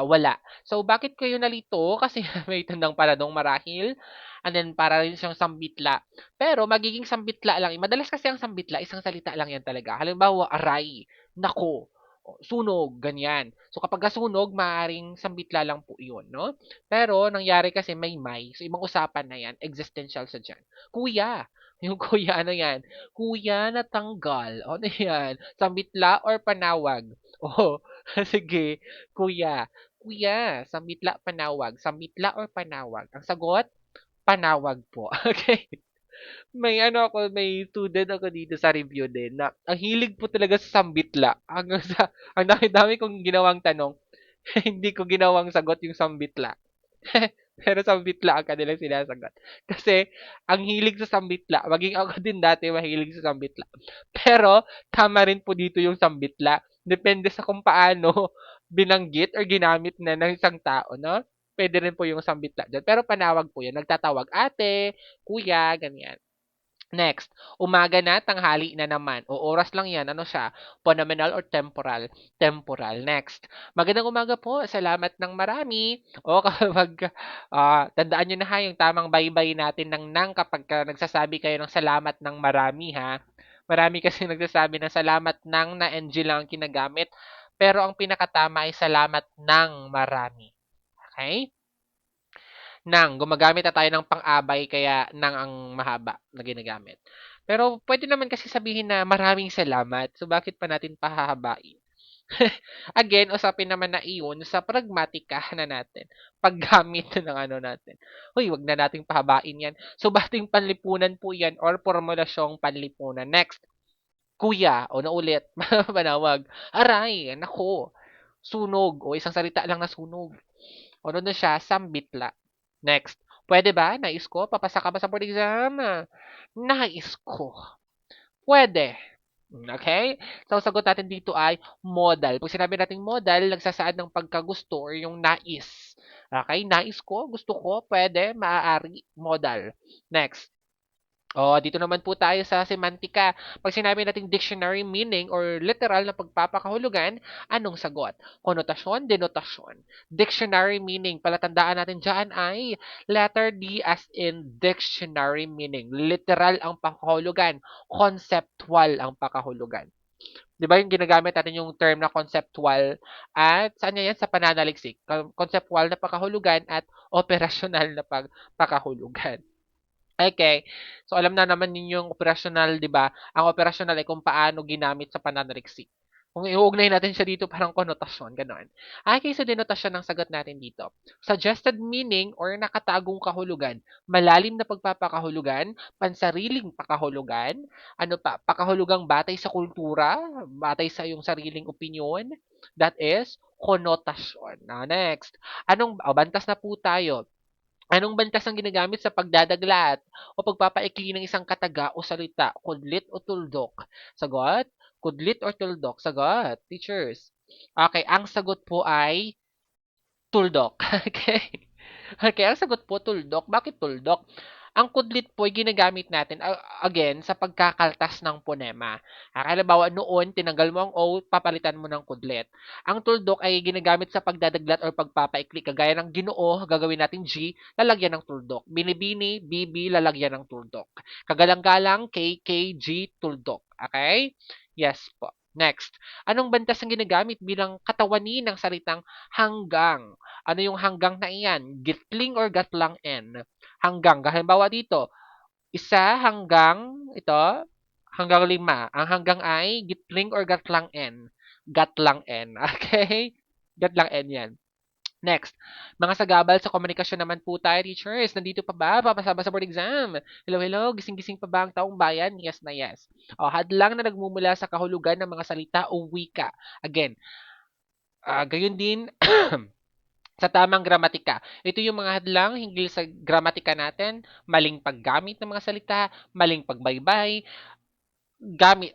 wala. So, bakit kayo nalito? Kasi may tandang paranong marahil. And then, para rin siyang sambitla. Pero, magiging sambitla lang. Madalas kasi ang sambitla, isang salita lang yan talaga. Halimbawa, aray, nako, sunog, ganyan. So, kapag sunog, maaaring sambitla lang po yun, no? Pero, nangyari kasi may. So, ibang usapan na yan. Existential sa dyan. Kuya. Yung kuya, ano yan? Kuya natanggal. Ano yan? Sambitla or panawag? Oh, sige. Kuya. Kuya, sambitla, panawag. Sambitla or panawag? Ang sagot, panawag po. Okay. May student ako dito sa review din na ang hilig po talaga sa sambitla. Hanggang sa, ang dami-dami kong ginawang tanong, hindi ko ginawang sagot yung sambitla. Pero sambitla ang kanilang sinasagot. Kasi, ang hilig sa sambitla, maging ako din dati mahilig sa sambitla. Pero, tama rin po dito yung sambitla. Depende sa kung paano binanggit or ginamit na ng isang tao, no? Pwede rin po yung sambitla dyan. Pero panawag po yan. Nagtatawag ate, kuya, ganyan. Next, umaga na, tanghali na naman. O oras lang yan. Ano siya? Phenomenal or temporal? Temporal. Next. Magandang umaga po. Salamat ng marami. O kapag tandaan nyo na ha, yung tamang baybay natin ng nang kapag nagsasabi kayo ng salamat ng marami ha. Marami kasi nagsasabi ng salamat ng na NG lang ang kinagamit. Pero ang pinakatama ay salamat ng marami. Okay? Nang, gumagamit na tayo ng pang-abay kaya nang ang mahaba na ginagamit. Pero pwede naman kasi sabihin na maraming salamat. So bakit pa natin pahahabain? Again, usapin naman na iyon sa pragmatika na natin. Paggamit ng ano natin. Uy, wag na nating pahabain yan. So bating panlipunan po yan or formulasyong panlipunan. Next, kuya, o naulit, panawag. Aray, nako, sunog, o isang salita lang na sunog. O ano na siya, sambitla. Next, pwede ba? Nais ko? Papasa ka ba sa board exam? Nais ko. Pwede. Okay? So, ang sagot natin dito ay modal. Pag sinabi natin modal, nagsasaad ng pagkagusto or yung nais. Okay? Nais ko, gusto ko, pwede, maaari, modal. Next. Oh, dito naman po tayo sa semantika. Pag sinabi nating dictionary meaning or literal na pagpapakahulugan, anong sagot? Konotasyon, denotasyon. Dictionary meaning, palatandaan natin dyan ay letter D as in dictionary meaning. Literal ang pakahulugan. Conceptual ang pakahulugan. Di ba yung ginagamit natin yung term na conceptual at saan yan? Sa pananaliksik. Conceptual na pakahulugan at operational na pakahulugan. Okay. So, alam na naman ninyo yung operational, di ba? Ang operational ay kung paano ginamit sa pananaliksik. Kung iuugnay natin siya dito, parang konotasyon, gano'n. Okay, so denotasyon ng sagot natin dito. Suggested meaning or nakatagong kahulugan. Malalim na pagpapakahulugan, pansariling pakahulugan, ano pa, pakahulugang batay sa kultura, batay sa iyong sariling opinion. That is, konotasyon. Now, next. Bantas na po tayo. Anong bantas ang ginagamit sa pagdadaglat o pagpapaikli ng isang kataga o salita? Kudlit o tuldok? Sagot? Kudlit or tuldok? Sagot, teachers. Okay, ang sagot po ay tuldok. Okay. Okay, ang sagot po tuldok. Bakit tuldok? Ang kudlit po ay ginagamit natin, again, sa pagkakaltas ng ponema. Halimbawa, noon, tinanggal mo ang O, papalitan mo ng kudlit. Ang tuldok ay ginagamit sa pagdadaglat or pagpapaikli. Kagaya ng Ginoo, gagawin natin G, lalagyan ng tuldok. Binibini, BB, lalagyan ng tuldok. Kagalang-galang, K, K, G, tuldok. Okay? Yes po. Next, anong bantas ang ginagamit bilang katawani ng salitang hanggang? Ano yung hanggang na iyan? Gitling or gatlang N? Hanggang. Halimbawa dito, isa hanggang, ito, hanggang 5. Ang hanggang ay gitling or gatlang N? Gatlang N. Okay? Gatlang N yan. Next, mga sagabal sa komunikasyon naman po tayo, teachers. Nandito pa ba? Papasa ba sa board exam? Hello, hello. Gising-gising pa ba ang taong bayan? Yes na yes. O, hadlang na nagmumula sa kahulugan ng mga salita o wika. Again, gayon din sa tamang gramatika. Ito yung mga hadlang hinggil sa gramatika natin, maling paggamit ng mga salita, maling pagbaybay,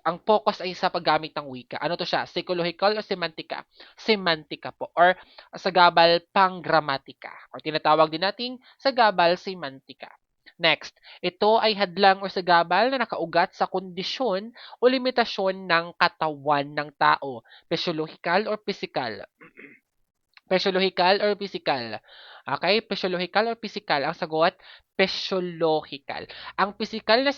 ang focus ay sa paggamit ng wika. Ano to siya? Psychological o semantika? Semantika po. Or sagabal panggramatika. Or tinatawag din nating sagabal semantika. Next, ito ay hadlang o sagabal na nakaugat sa kondisyon o limitasyon ng katawan ng tao. Physiological or physical? Physiological or physical? Okay, physiological or physical? Ang sagot, physiological. Ang physical na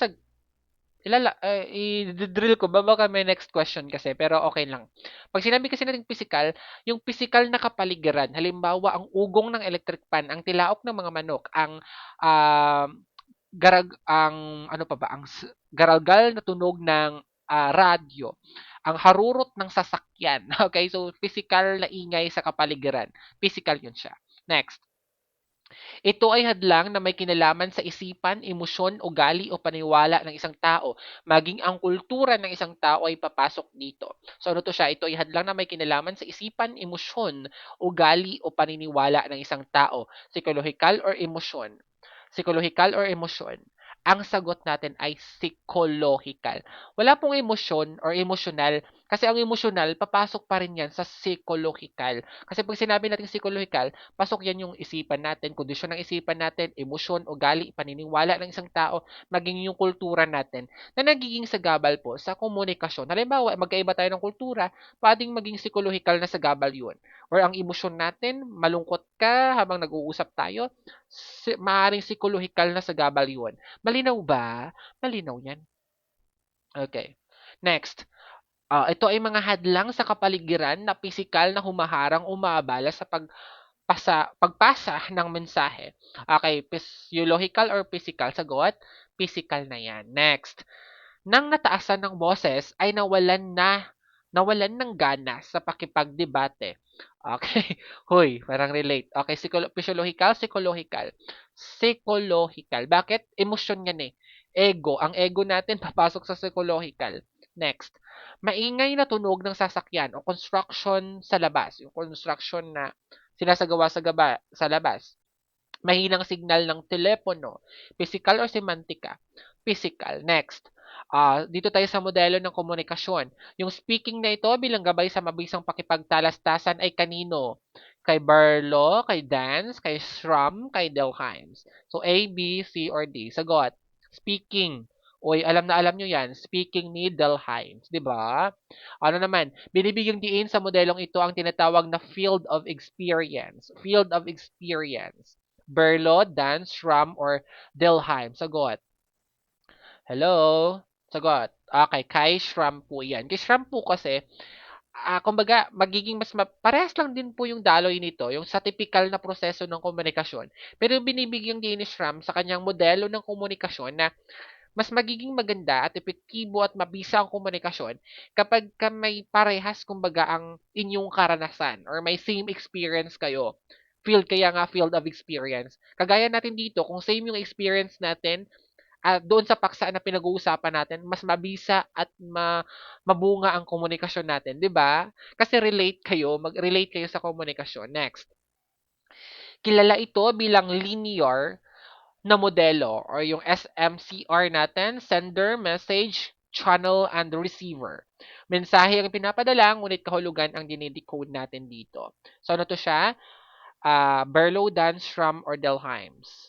i-drill ko ba? Baka may next question kasi, pero okay lang. Pag sinabi kasi natin physical, yung physical na kapaligiran, halimbawa, ang ugong ng electric fan, ang tilaok ng mga manok, ano pa ba, ang garagal na tunog ng radyo, ang harurot ng sasakyan. Okay, so physical na ingay sa kapaligiran. Physical yun siya. Next. Ito ay hadlang na may kinalaman sa isipan, emosyon, ugali o paniniwala ng isang tao. Maging ang kultura ng isang tao ay papasok dito. So ano to siya? Ito ay hadlang na may kinalaman sa isipan, emosyon, ugali o paniniwala ng isang tao. Psychological or emosyon. Psychological or emosyon. Ang sagot natin ay psychological. Wala pong emosyon or emosyonal kasi ang emosyonal papasok pa rin yan sa psychological. Kasi pag sinabi natin psychological, pasok yan yung isipan natin, kondisyon ng isipan natin, emosyon, ugali, paniniwala ng isang tao, maging yung kultura natin na nagiging sagabal po sa komunikasyon. Halimbawa, magkaiba tayo ng kultura, pwedeng maging psychological na sagabal yun. Or ang emosyon natin, malungkot ka habang nag-uusap tayo, maaaring psychological na sagabal yun. Malinaw ba? Malinaw yan. Okay. Next. Ito ay mga hadlang sa kapaligiran na pisikal na humaharang umaabala sa pagpasa ng mensahe. Okay, physiological or physical? Sagot, physical na yan. Next. Nang nataasan ng boses ay nawalan ng gana sa pakipagdebate. Okay. Hoy, parang relate. Okay, physiological, psychological. Psychological. Bakit? Emosyon yan eh. Ego. Ang ego natin papasok sa psychological. Next. Maingay na tunog ng sasakyan o construction sa labas. Yung construction na sinasagawa sa labas. Mahinang signal ng telepono. Physical or semantika? Physical. Next. Dito tayo sa modelo ng komunikasyon. Yung speaking na ito bilang gabay sa mabisang pakipagtalastasan ay kanino? Kay Barlow, kay Dance, kay Schramm, kay Delheims. So A, B, C, or D. Sagot. Speaking. Uy, alam na alam nyo yan. Speaking ni Delheims. Diba? Ano naman, binibigyang diin sa modelong ito ang tinatawag na field of experience. Field of experience. Berlo, Dan, Schramm, or Delheim? Sagot. Hello? Sagot. Okay, kay Schramm po yan. Kay Schramm po kasi, kumbaga, magiging parehas lang din po yung daloy nito, yung sa typical na proseso ng komunikasyon. Pero binibigyang din ni Schramm sa kanyang modelo ng komunikasyon na mas magiging maganda at epektibo at mabisa ang komunikasyon kapag may parehas kumbaga ang inyong karanasan or may same experience kayo. Kaya nga field of experience. Kagaya natin dito, kung same yung experience natin, doon sa paksa na pinag-uusapan natin, mas mabisa at mabunga ang komunikasyon natin, 'di ba? Kasi mag-relate kayo sa komunikasyon. Next. Kilala ito bilang linear na modelo or yung SMCR natin, sender, message, channel, and receiver. Mensahe ang pinapadala, ngunit kahulugan ang dinidecode natin dito. So, ano to siya? Berlow, Dan, Schramm, or Delheims.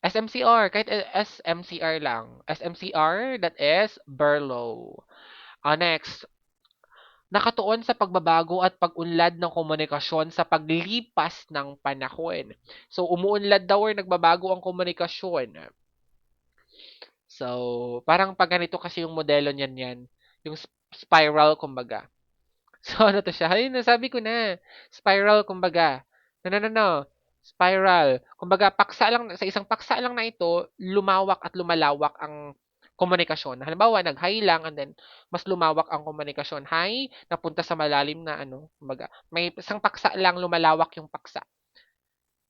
SMCR, kahit SMCR lang. SMCR, that is Berlow. Next, nakatuon sa pagbabago at pag-unlad ng komunikasyon sa paglipas ng panahon. So, umuunlad daw or nagbabago ang komunikasyon. So, parang pag ganito kasi yung modelo niyan yan, yung spiral kumbaga. So, ano to siya? Ayun, nasabi ko na. Spiral kumbaga. No. Spiral. Kumbaga, sa isang paksa lang na ito, lumawak at lumalawak ang komunikasyon. Halimbawa, nag-high lang and then mas lumawak ang komunikasyon. High, napunta sa malalim na kumbaga, may isang paksa lang lumalawak yung paksa.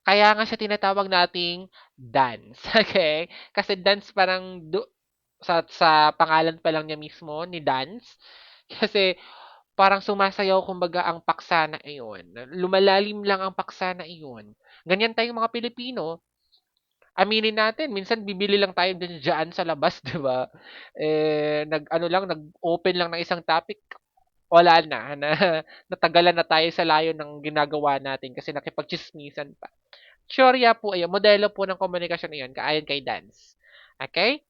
Kaya nga siya tinatawag nating dance. Okay? Kasi dance parang sa pangalan pa lang niya mismo ni dance. Kasi parang sumasayaw kumbaga ang paksa na iyon. Lumalalim lang ang paksa na iyon. Ganyan tayong mga Pilipino. Aminin natin, minsan bibili lang tayo din diyan sa labas, 'di ba? Nag-open lang ng isang topic, wala na natagalan na tayo sa layo ng ginagawa natin kasi nakipagchismisan pa. Teorya po ayun, modelo po ng komunikasyon iyon, kaayon kay Dance. Okay?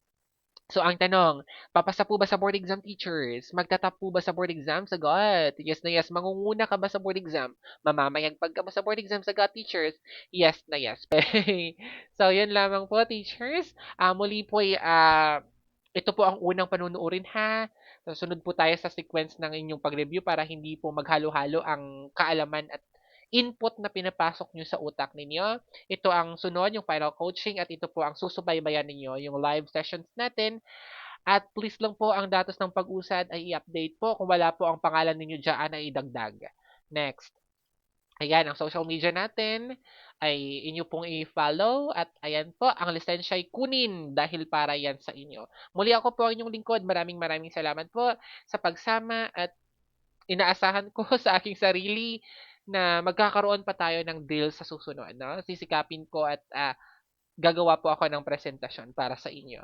So, ang tanong, papasa po ba sa board exam, teachers? Magtatap po ba sa board exam? Sagot. Yes na yes. Mangunguna ka ba sa board exam? Mamamayagpag ka ba sa board exam? Sagot, teachers. Yes na yes. So, yun lamang po, teachers. Muli po, ito po ang unang panunuorin ha. Sunod po tayo sa sequence ng inyong pag-review para hindi po maghalo-halo ang kaalaman at input na pinapasok nyo sa utak ninyo. Ito ang sunod, yung final coaching, at ito po ang susubaybayan ninyo, yung live sessions natin. At please lang po, ang datos ng pag-usad ay i-update po. Kung wala po ang pangalan ninyo dyan, ay idagdag. Next. Ayan, ang social media natin ay inyo pong i-follow at ayan po, ang lisensya ay kunin dahil para yan sa inyo. Muli ako po ang inyong lingkod. Maraming salamat po sa pagsama at inaasahan ko sa aking sarili na magkakaroon pa tayo ng deal sa susunod. No? Sisikapin ko at gagawa po ako ng presentasyon para sa inyo.